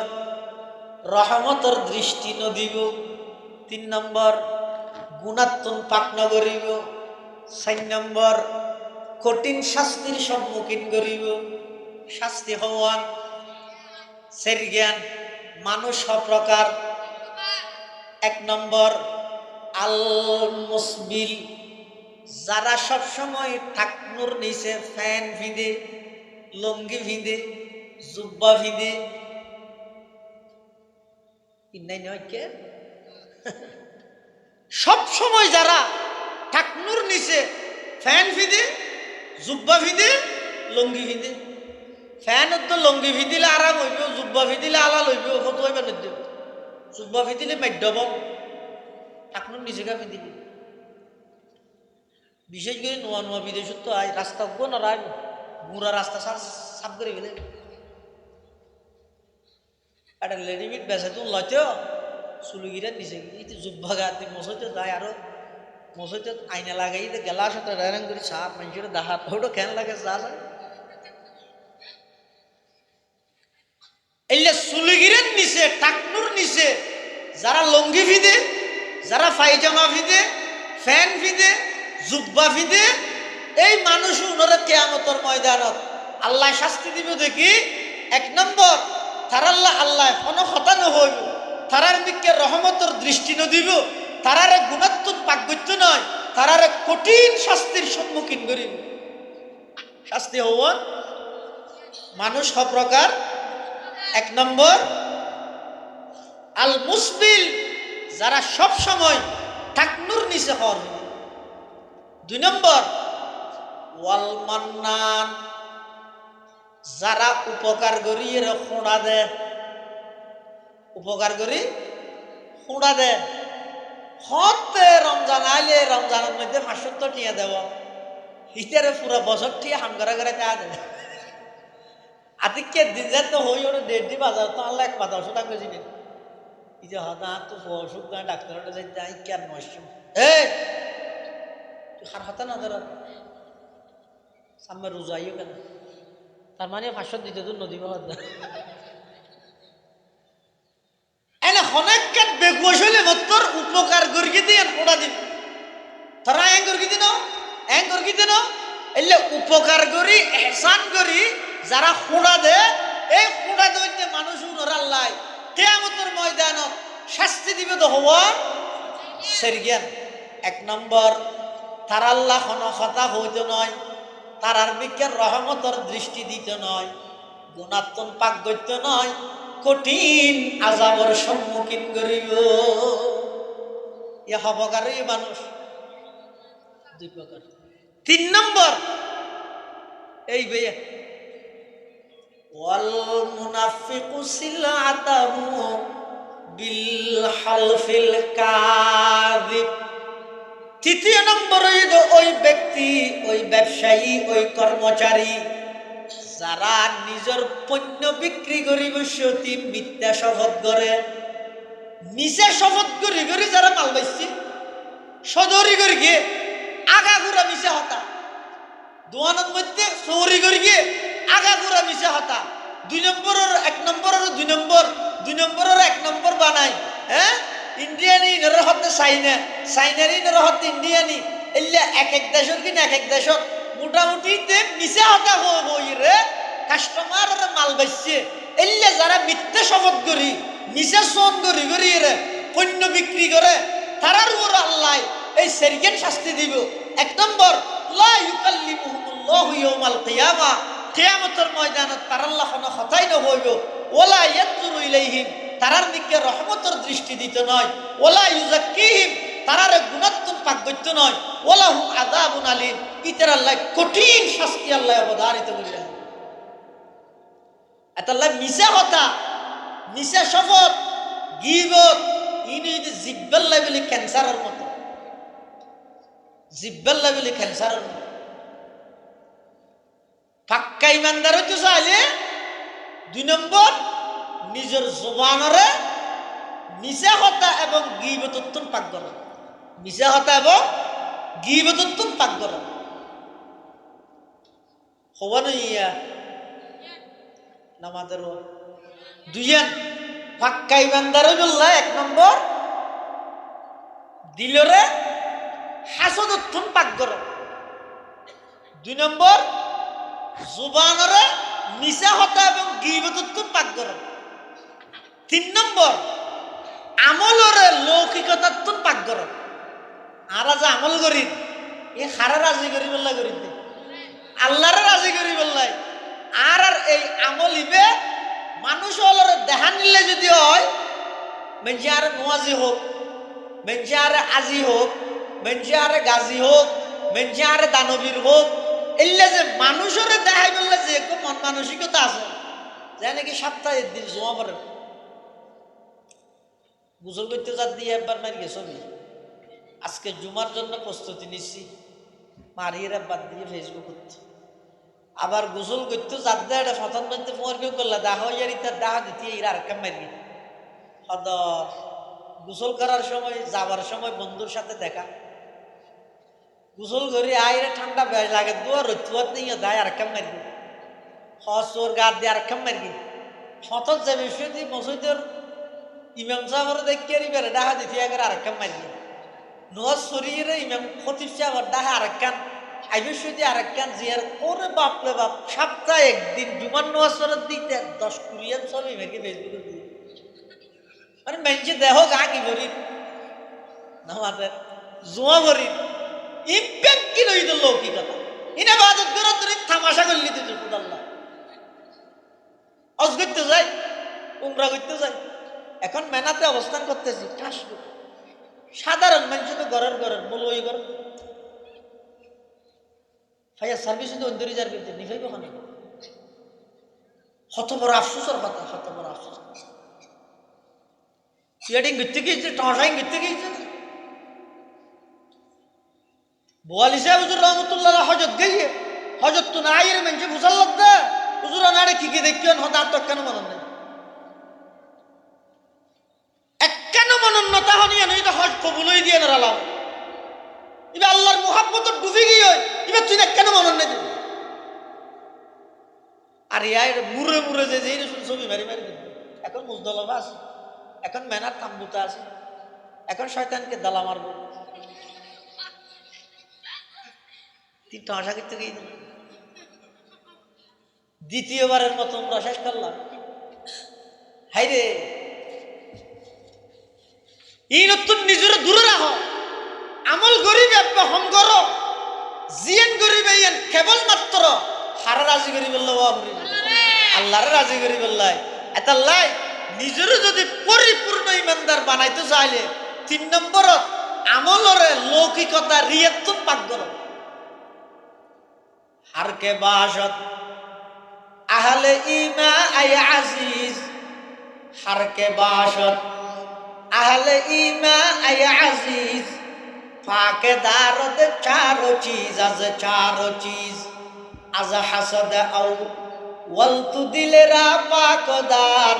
রহমতের দৃষ্টি নদিব 3 নম্বর গুণাত্মন পাক নগরিব 4 নম্বর কঠিন শাস্তির সম্মুখীন করিব শাস্তি হওয়ান 4 জ্ঞান মানুষ সব প্রকার 1 নম্বর আল মুসবিল যারা সব সময় ঠাকনুর নিচে ফ্যান ভিঁধে লঙ্গি ভিঁধে জুব্বা ভিঁধে সব সময় যারা ঠাকনুর নিচে ফ্যান ভিঁধে জুব্বা ভিঁধে লঙ্গি ভিঁধে ফ্যান তো লঙ্গি ভিঁধিলে আরাম হইব জুব্বা ভিঁধিলে আলাল হইব কত হইব নদ্য জুব্বা ভিঁধিলে মাধ্যম ঠাকনুর নিচে গা ভিঁধিলে বিশেষ করে নোয়া নোয়া বিদেশত তো আই রাস্তা গো না রায় গুড়া রাস্তা সাফ করে গেলে একটা রেডিমেড বেসে তো লয়তেও চুলুগিরা নিচে গিয়ে জুব্বা গাতে মশাইতে যায় আরো মশাইতে আইনা লাগাই গেলার সাথে রায়রাং করে সাপ মানুষের দেখা ওটা কেন লাগে যা যায় এলে চুলুগিরের নিচে টাকনুর নিচে যারা লঙ্গি ভিদে যারা পায়জামা ভিদে ফ্যান ভিদে জুব্বা ভিদে এই মানুষ উনরে কিয়ামতের ময়দানত আল্লাহ শাস্তি দিব দেখি। এক নম্বর, তার আল্লাহ কোনো কথা নহইব, তারার দিকে রহমতের দৃষ্টি নদিব, তারারে গুণাত্মক পাকগত্য নয়, তারারে কঠিন শাস্তির সম্মুখীন করিব। শাস্তি হব মানুষ প্রকার। এক নম্বর, আল মুসবিল, যারা সব সময় টাকনুর নিচে হওয়ার। দুই নম্বর, ওয়াল মান্নান, যারা উপকার করি এরা খোঁড়া দেয়, উপকার করি খোঁড়া দেয়। হতে রমজান আইলে রমজানের মধ্যে 500 টিয়া দেব, হিটারে পুরো বছর টিয়া হাম করে করে দেওয়া দেয়। আতিকে দিন তো হই ওর 1.5 বাজার তো আল্লাহ 1,000 টাকা জিনে এই যে হদা তো অসুখ না ডাক্তারটা যাই যাই কেন নষ্ট এই তুই হার হাতে না ধর সামনে রোজাইও কেন, তার মানে 500 দিতে তো নদী বাদ এনে অনেক কাট বেগুসলে মতর উপকার করি দিয়ে ওটা দিন তারা এং করি দিন এং করি দিন এলে উপকার করি এহসান করি যারা খোঁড়া দে, এই খোঁড়া দইতে মানুষ উনর আল্লাহ কিয়ামতের ময়দানত শাস্তি দিবে তো হওয়ার সেরগিয়ান। এক নম্বর, তার আল্লাহ কোনো কথা হইতে নয়, তারার বিজ্ঞান রহমতের দৃষ্টি দিতে নয়, গুণাত্মন পাক গইতে নয়, কঠিন আযাবের সম্মুখীন করিব। এ হবকারী মানুষ দুই প্রকার। তিন নম্বর, এই ভাইয়া ওয়াল মুনাফিকু সিলাতাহু বিল হালফিল কাযিব। তৃতীয় নম্বর ওই ব্যক্তি, ওই ব্যবসায়ী, ওই কর্মচারী যারা নিজের পণ্য বিক্রি করিব সতী মিথ্যা শপথ করে, মিছা শপথ করি করি যারা মাল বেচছি সদরি করি গিয়ে আগাগুড়া মিশা হতা, দোয়ানের মধ্যে চৌরি করি গিয়ে আগাগুড়া মিশা হতা। দুই নম্বরের এক নম্বরের দুই নম্বর, দুই নম্বরের এক নম্বর বানাই। হ্যাঁ, ইন্ডিয়ানি ইনর হতে চাইনা, চাইনারি ইনর হতে ইন্ডিয়ানি, এলে এক এক দেশের কিনা এক এক দেশত মোটামুটি মিশা হতা হই রে কাস্টমার মাল বেচছে। এলে যারা মিথ্যা শপথ করি মিশা সন করি করি রে পণ্য বিক্রি করে, তারার উপর আল্লাহ এই সেরগেন শাস্তি দিব। এক নম্বর, লা ইউকাল্লিমুহুমুল্লাহু ইয়াওমাল কিয়ামা, কিয়ামতের ময়দানত তার আল্লাহ কোনো কথাই নহইব। ওয়ালা ইয়ানজুরু ইলাইহিম, তারার দিকে রহমতের দৃষ্টি দিতে নয়। ওয়ালা ইউযাক্কিহিম, তারারে গুণাত্মক পাকগত্য নয়। ওয়ালা হুম আযাবুন আলীম, ইতার আল্লাহ কঠিন শাস্তি আল্লাহ অবধারিত করিলেন। এতাল্লাহ মিশা কথা, মিশা শপথ, গীবত, ইনি যদি জিব্বাল্লাহ বলি ক্যান্সারের মতো, জিব্বাল্লাহ বলি ক্যান্সারের মতো। পাক্কা ইমানদার হইতে চাইলে দুই নম্বর, নিজের জবানরে মিশা কথা এবং গীবতত্বন পাক করা, মিশা কথা এবং গীবতত্বন পাক করা হবানো ইয়া নামাদের দুইয়ান। পাক্কা ইমানদার হইল এক নম্বর, দিলরে হাসদত্বন পাক করা। দুই নম্বর, জুবানরে মিশা হতা এবং গীবতত্বন পাক করা। তিন নম্বর, আমলরে লৌকিকতাত্বন পাক করা। আর যে আমল করি এ হারা রাজি করি বললা করি আল্লাহরে রাজি করি বললাই। আর আর এই আমল ইবে মানুষ হলরে দেখা নিলে যদি হয়, মেঞ্জি আরে নোয়াজি হোক, মেঞ্জি আরে আজি হোক, মেঞ্জি আরে গাজী হোক, মেঞ্জি আরে দানবীর হোক, এলে যে মানুষরে দেখাই বললে যে মন মানসিকতা আছে যে নাকি সপ্তাহে দিন জমা পড়ে গোসল করতে যা দিয়ে একবার মারি গেছো। আজকে জুমার জন্য প্রস্তুতি নিচ্ছি, মারিয়ে বাদ দিয়ে ফেসবুক করতে, আবার গোসল করতে যার দেয় এটা ফতন বানতে ফোর কেউ করলে দাহ ইয়ার ইতার দাহ দিতে এরা আরেকটা মারি হদ। গোসল করার সময় যাবার সময় বন্ধুর সাথে দেখা, গোসল করে আইরে ঠান্ডা বেশ লাগে দুয়ার রুয়ার নিয়ে যায় আরেকটা মারি হসর গা দিয়ে আরেকটা মারি ফতন যে বিষয় দিয়ে মসজিদের ইমাম সাহেবের দেখি বেড়ে ডাহা দিতে আরেকটা মারি নোয়াজ সরিয়ে ইমাম খতিব সাহেবের ডাহা আরেকখান আইবে শুধু আরেকখান জিয়ার ওরে বাপরে বাপ, সপ্তাহে একদিন জুমার নামাজ পড়ার দিতে 10-20 ছবি মেকে ফেসবুকে দিয়ে, মানে মেনছে দেহ গা কি করি নামাজের জুয়া করি ইম্প্যাক্ট কি রইল লৌকিকতা ইনা বাদত করে তুমি তামাশা করলি তুই খুদাল্লাহ হজ করতে যাই, উমরা করতে যাই, এখন মেনাতে অবস্থান করতেছি, সাধারণ মানুষ তো ঘরের বলই ঘর ফায়ার সার্ভিস কিন্তু অন্তরি যার করতে নিফাইব ওখানে হত বড় আফসোসের কথা, হত বড় আফসোস। সিয়াটিং ঘুরতে গিয়েছে, টসাইং ঘুরতে গিয়েছে, বোয়ালি সাহেব হুজুর রহমতুল্লাহ হজত গিয়ে হজত তো না আইয়ের মেনছে বুঝাল লাগবে হুজুর আনারে কি কি দেখিও হঠাৎ তো কেন মনন নেই এক কেন মনন্নতা হনিয়া নই তো হজ কবুলই দিয়ে নারালাম এবার আল্লাহর মুহাব্বত ডুবে গিয়ে এবার তুই না কেন মনন নেই আর ইয়ার মুরে মুরে যে যেই ছবি মারি মারি দিবে। এখন মুজদলফা আছে, এখন মেনার তাম্বুতে আছে, এখন শয়তানকে দালা মারব তিনটা আশা করতে গিয়ে দ্বিতীয়বারের মতো আমরা শেষ করলাম। হাইরে এই নতুন নিজের দূরে রাখো, আমল গরিব হম করো, জিয়ান গরিব কেবলমাত্র হারা রাজি করি বললো আল্লাহর রাজি করি বললাই এতাল্লাই নিজেরও যদি পরিপূর্ণ ইমানদার বানাইতে চাইলে 3 নম্বরত আমলরে লৌকিকতা রিয়াতুন পাক করো। হারকে বাসত আহলে ইমা আই আজিজ, হারকে বাসত আহলে ইমা আই আজিজ, ফাকে দারত চারো চিজ আজ চারো চিজ আজ হাসদ আউ ওয়ালতু দিলেরা পাকদার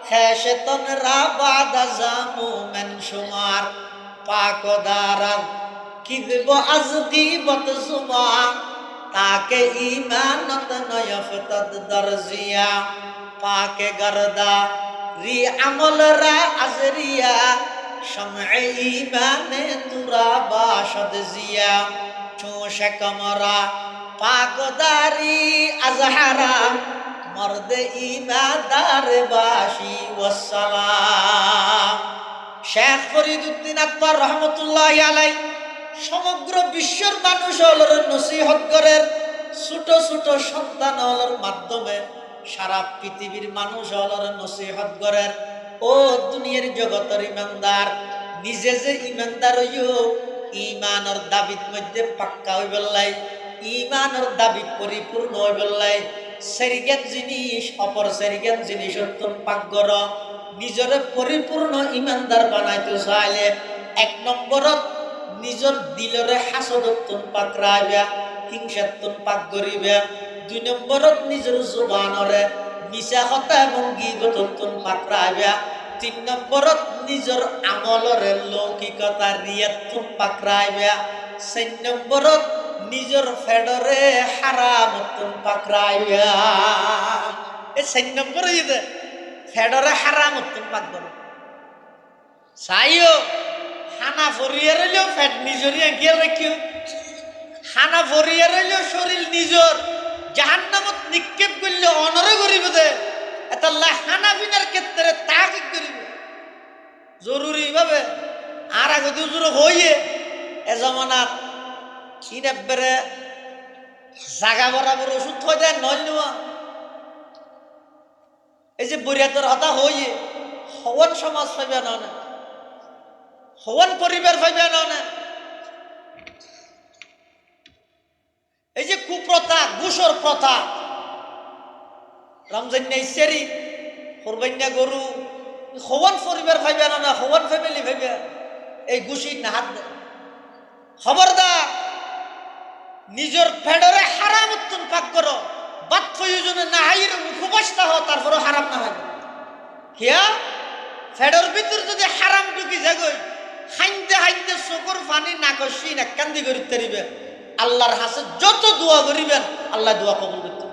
খেশতন রা বাদ জামু মেন শুমার পাকদার কিদব আজ গীবত সুমা তাকে ঈমানত নয়ফতদ দরজিয়া পাকে গরদা রি আমল রা আজরিয়া শমঈ ঈমানে তুরা বাশদ জিয়া চোশে কমরা পাকদারি আজহারা মর্দ ইমাদার বাসি ওয়াসসালাম। শেখ ফরিদউদ্দিন আকবর রহমতুল্লাহি আলাইহি সমগ্র বিশ্বের মানুষ হলর নসিহত করেন, ছোট ছোট সন্তান হলর মাধ্যমে সারা পৃথিবীর মানুষ হলর নসিহত করেন। ও দুনিয়ার জগতের ইমানদার, নিজে যে ইমানদার হইও ইমানের দাবির মধ্যে পাক্কা হইবে লাই, ইমানের দাবি পরিপূর্ণ হইবে লাই, সেরিগান জিনিস অপর সেরিগান জিনিস পাক কর। নিজের পরিপূর্ণ ইমানদার বানাইতে চাইলে 1 নম্বরত নিজের দিলরে হাসদত্তন পাক রাখবে, হিংসাত্তন পাক করিবে। 2 নম্বরত নিজের জুবানরে মিছা কথা এবং গীবতত্তন পাক রাখবে। 3 নম্বরত নিজের আমলরে লৌকিকতা রিয়াত্তন পাক রাখবে। 4 নম্বরত নিজের ফেডরে হারামত্তন পাক রাখবে। এই 4 নম্বর ইদে ফেডরে হারামত্তন পাক করো চাইও। খানা ভরিয়ে রইলেও ফ্যাট নিজরিয়া গিয়ে রাখিও, খানা ভরিয়ে রইলেও শরীর নিজর জাহান্নামত নিক্ষেপ করলে অনরে করিব দে এতাল্লাহ খানা পিনার ক্ষেত্রে তাকিদ করিব জরুরি ভাবে। আর আগে দুজোর হইয়ে এ জমানার কিনেবেরে জাগা বরাবর ওষুধ হয়ে যায় নয় নেওয়া। এই যে বরিয়াতের হতা হইয়ে হওয়ান সমাজ পাইবে না, হওয়ান পরিবার পাইবে না। এই যে কুপ্রথা ঘুষর প্রথা, রমজান্যা ইসেরি কোরবান্যা গরু হওয়ান পরিবার পাইবে না, হওয়ান ফ্যামিলি পাইবে। এই ঘুষি না হাত দেয় খবরদার। নিজের ফেডরে হারাম উত্তন পাক করো, বাদ প্রয়োজনে না হাইয়ের উপবাস না হও, তারপরে হারাম না হয়। হিয়া ফেডর ভিতর যদি হারাম ঢুকি যাগই হাইতে হাইতে চকুর পানি না কষি না কান্দি করিতে দিবে। আল্লাহর হাসে যত দোয়া করিবেন আল্লাহ দোয়া কবুল করতে,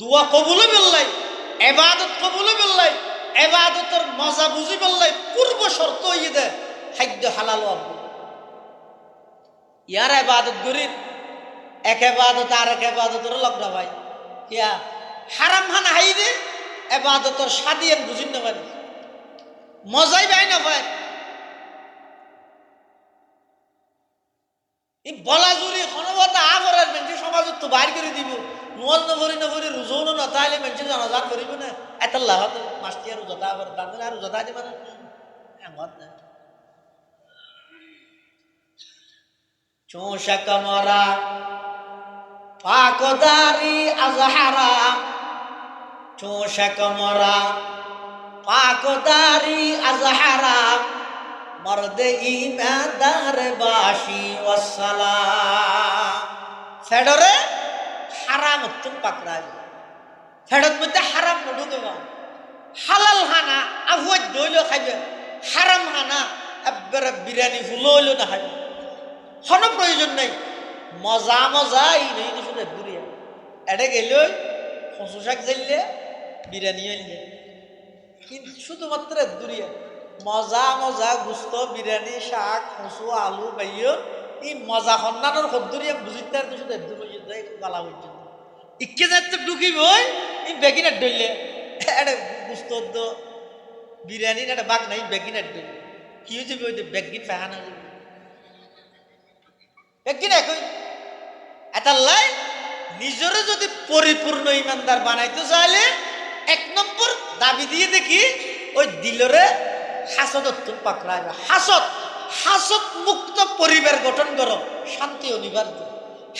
দোয়া কবুল বেল্লাই, এবাদত কবুল বেল্লাই, এবাদতের মজা বুঝি বেল্লাই পূর্ব শর্ত হইয়ে দে খাদ্য হালাল হব। ইয়ার এবাদত করি এক এবাদত আর এক এবাদতের লগ্ন ভাই কিয়া হারাম হানা হাইবে এবাদতর সাদিয়েন বুঝিন না পারি মজাই ভাই না ভাই এই বলা জুড়ি ক্ষণবতা আগরের মেনছে সমাজত তো বাইর করে দিব নোয়াল না ভরি রুজও না তাইলে মেনছে জানাজাত করিব না এত লাহাত মাস্তি আর রোজাটা আবার দাঁড়ান আর রোজাটা আছে মানে এমন না চোষা কমরা পাকদারি আজহারা চোষা কমরা পাকদারি আজহারা মর্দে ইমানদার বাসি ওয়াসসালাম ফেডরে হারাম তুম পাকড়াই ফেডত মধ্যে হারাম ঢুকে বা হালাল হানা আহুয়াজ দইল খাইবে হারাম হানা একবারে বিরিয়ানি ফুলইল না খাইবে কোনো প্রয়োজন নেই মজা মজা এই নেই শুনে দূরে এটা গেল কচু শাক জ্বাললে বিরিয়ানি আনলে কিন্তু শুধুমাত্র দূরিয়া মজা মজা গুস্ত বিরিয়ানি শাক কচু আলু বাইয় এই মজা সন্ধানের সদ্দুরিয়া বুঝিতে আর শুধু গালা পর্যন্ত ইকে যাতে ঢুকিব এই বেগিনার ধরলে এটা গুস্ত বিরিয়ানি একটা বাঘ নাই বেগিনার ধরলে কি হয়ে যাবে ওই বেগিন ফেহানা যাবে একদিন একই এটা লাই নিজরে যদি পরিপূর্ণ ইমানদার বানাইতে চাইলে এক নম্বর দাবি দিয়ে দেখি ওই দিলরে হাসত পাকড়া হাসত হাসত মুক্ত পরিবার গঠন করো শান্তি অনিবার্য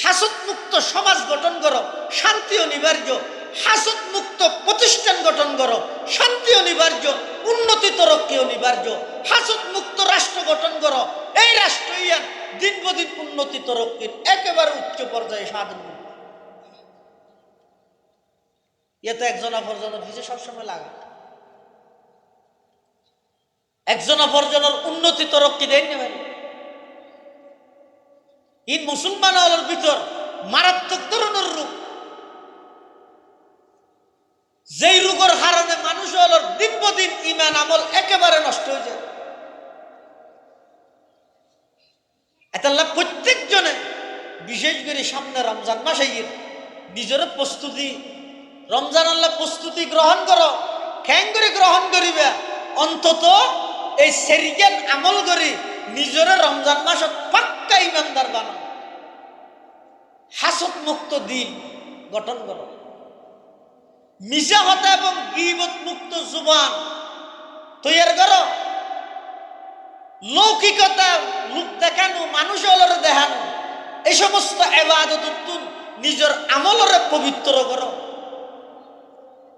হাসত মুক্ত সমাজ গঠন করো শান্তি অনিবার্য হাসত মুক্ত প্রতিষ্ঠান গঠন করো শান্তি অনিবার্য উন্নতি তরক্কি অনিবার্য হাসত মুক্ত রাষ্ট্র গঠন করো এই রাষ্ট্র দিন বদিন উন্নতি তরক্কির একেবারে উচ্চ পর্যায়ে সাধন ইয়ে তো একজন অপরজনের পিছিয়ে সবসময় লাগা একজন অপরজনের উন্নতি তরক্কি দেন না ভাই এই মুসলমান হলের ভিতর মারাত্মক ধরনের রোগ যেই রোগের কারণে মানুষ হলের দিন বদিন ইমান আমল একেবারে নষ্ট হয়ে যায় এতাল্লাহ প্রত্যেক জনে বিশেষ করে সামনে রমজান মাসে নিজের প্রস্তুতি রমজান আল্লাহ প্রস্তুতি গ্রহণ করো খ্যাং করে গ্রহণ করিবে অন্তত এই সেরিকেন আমল করি নিজের রমজান মাসত পাক্কা ইমানদার বানাও হাসত মুক্ত দিন গঠন করো মিশা হতা এবং গীবত মুক্ত জুবান তৈয়ার করো লৌকিকতা লোক দেখানো মানুষ হলরে দেখানো এই সমস্ত ইবাদত নিজের আমলরে পবিত্র করো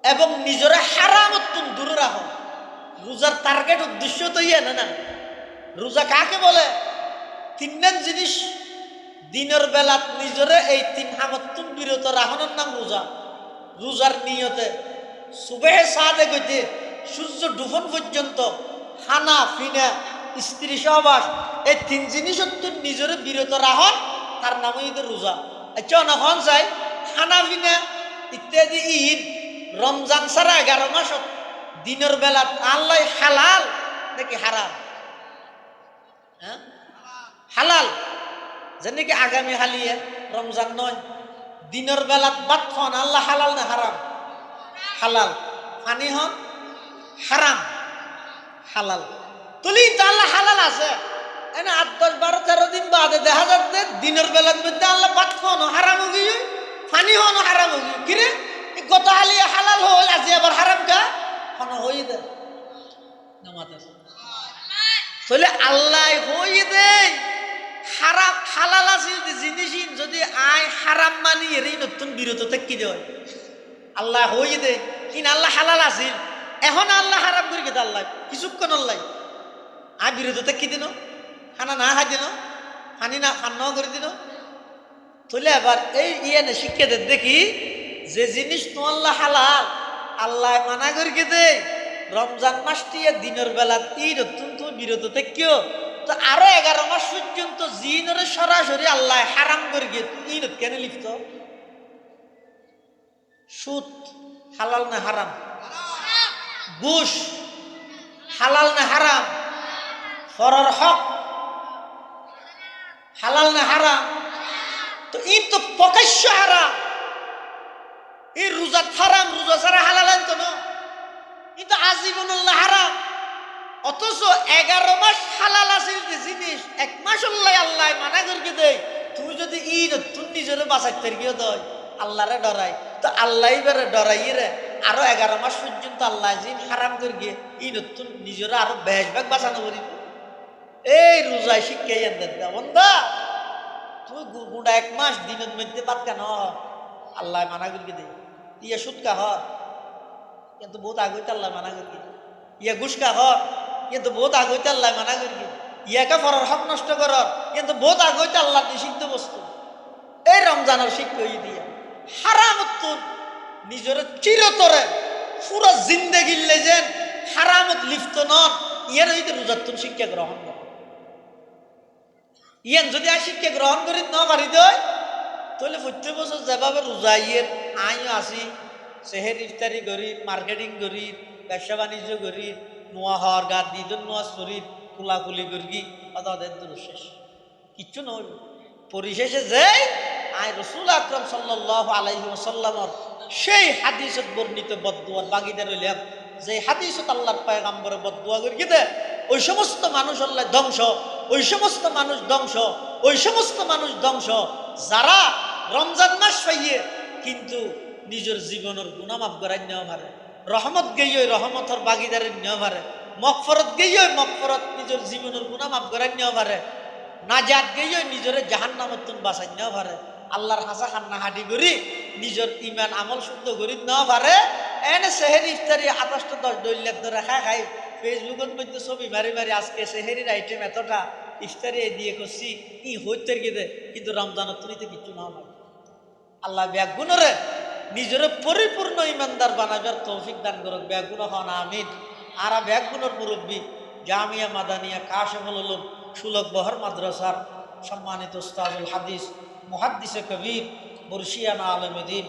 এবং নিজের হারামত দূরে রাখো রোজার টার্গেট উদ্দেশ্য তো ইয়ে না রোজা কাকে বলে তিনজন জিনিস দিনের বেলা নিজরে এই তিন হামতুন বিরত রাখনের নাম রোজা রোজার নিয়তে সুবেহে সাদে গইতে সূর্য ডুবন পর্যন্ত খানা ফিনা স্ত্রী সহবাস এই তিন জিনিস নিজরে বিরত রাখন তার নামই ঈদের রোজা আচ্ছা অনখন চাই খানা ফিনা ইত্যাদি ঈদ রমজান ছাড়া 11 মাস দিনের বেলা আল্লাহ হালাল নাকি হারাম হ্যাঁ হালাল যেন কি আগামী হালিয়ে রমজান নয় দিনের বেলা ভাত খান আল্লাহ হালাল না হারাম হালাল পানি হন হারাম হালাল তুলি তো আল্লাহ হালাল আছে এনে 8 10 12 13 দিন বাদে দেখা যাচ্ছে দিনের বেলার মধ্যে আল্লাহ ভাত খান হারাম হয়ে গিয়ে পানি হন হারাম হয়ে গিয়ে কিরে গত হালিয়ে হালাল হল আজি আবার হারাম কা হন হয়ে দে নামাজ চলে আল্লাহ হয়ে দে হারাম হালাল আছিল জিনিস যদি আয় হারাম মানি এরই নতুন বিরত থেকে দেয় আল্লাহ হয়ে দে কিন আল্লাহ হালাল আছিল এখন আল্লাহ হারাম করে গেছে আল্লাহ কিছুক্ষণ আল্লাহ আয় বিরত থেকে দিন খানা না খাই দিন পানি না খান্নাও করে দিন চলে আবার এই ইয়ে শিক্ষা দে দেখি যে জিনিস তো আল্লাহ হালাল আল্লাহ মানা করে দে রমজান মাসটি দিনের বেলা তিন তুমি বিরত থেকেও তো আরো 11 মাস পর্যন্ত জিনরে সরাসরি আল্লাহ হারাম করে গিয়ে তুই কেন লিপ্ত সুদ হালাল না হারাম ঘুষ হালাল না হারাম ফরর হক হালাল না হারাম তো ই তো প্রকাশ্য হারাম, এই রোজা হারাম, রোজা ছাড়া হালাল আনতো না, কিন্তু আজীবন আল্লাহ হারাম। অথচ 11 মাস হালাল আছিল যে জিনিস 1 মাস আল্লাহ মানা করকে দেয়। তুমি যদি ই নতুন নিজের বাঁচাইতে গিয়ে দেয় আল্লাহরে ডরাই, তো আল্লাহ এবারে ডরাই রে আরো 11 মাস পর্যন্ত আল্লাহ জিন হারাম করে গিয়ে ই নতুন নিজের আরো বেশভাগ বাঁচানো করি। এই রোজায় শিক্ষাই দেন বন্ধা, তুমি গুড়া 1 মাস দিনের মধ্যে বাদ কেন আল্লাহ মানা করকে দেয়। ইয়া সুৎকা হর কিন্তু বহুত আগে আল্লাহ মানা করকে, ইয়া গুসকা হর কিন্তু বহুত আগতে আল্লাহ মানা করি, ইয়াকে পরের হক নষ্ট করার কিন্তু বহুত আগতে আল্লাহ নিষিদ্ধ বস্তু। এই রমজানের শিক্ষা দিয়া হারাম নিজের চিরতরে পুরো জিন্দেগি লেজেন হারামত লিপ্ত নন, ইয়ার হইতে রোজাতুন শিক্ষা গ্রহণ কর। ইয়ান যদি আর শিক্ষা গ্রহণ করি ন পারি দেয়, তাহলে প্রত্যেক বছর যেভাবে রোজা ইয়ের আইও আসি, সেহের ইফতারি করি, মার্কেটিং করি, ব্যবসা বাণিজ্য করি, নোয়া হওয়ার গা দিদন নোয়া শরীর কুলাকুলি করি, তাদের শেষ কিচ্ছু নয়। পরিশেষে যে আই রসুল আকরাম সাল্লাল্লাহু আলাইহি ওয়াসাল্লামের সেই হাদিসত বর্ণিত বদদুয়ার বাগিদার হইলাম, যে হাদিসত আল্লাহর পয়গম্বরে বদদুয়া করি দে ওই সমস্ত মানুষ আল্লাহ ধ্বংস, ওই সমস্ত মানুষ ধ্বংস, ওই সমস্ত মানুষ ধ্বংস যারা রমজান মাস পাইয়ে কিন্তু নিজের জীবনের গুনাহ মাফ করাই নেওয়া পারে, রহমত গেই রহমতর বাগিদারের নেওয়া পারে, মগফরত গেই মগফরত নিজের জীবনের গুনাহ মাফ করাই নেওয়া পারে, নাজাত গেই নিজের জাহান্নামের তুন বাঁচাই নেওয়া পারে, আল্লাহর হাসা খান্না হাঁটি করি নিজের ইমান আমল শুদ্ধ করি নেওয়া পারে। এনে সেহেরি ইফতারি 28-10 দৈল্যাক ধরে খাই ফেসবুকের মধ্যে ছবি মারি মারি আজকে সেহেরির আইটেম এতটা ইফতারি দিয়ে করছি ই হইতে গেদে, কিন্তু রমজানের তুলিতে কিচ্ছু না হয়। আল্লাহ ব্যাগুণরে নিজের পরিপূর্ণ ইমানদার বানাবার তৌফিক দান করুক। ব্যাগুণ হন আমিন। আর ব্যাগুণের মুরব্বী জামিয়া মাদানিয়া কাশেমুল উলুম সুলক বহর মাদ্রাসার সম্মানিত উস্তাদুল হাদিস মুহাদ্দিসে কবির মুর্শিয়ানা আলমদ্দিন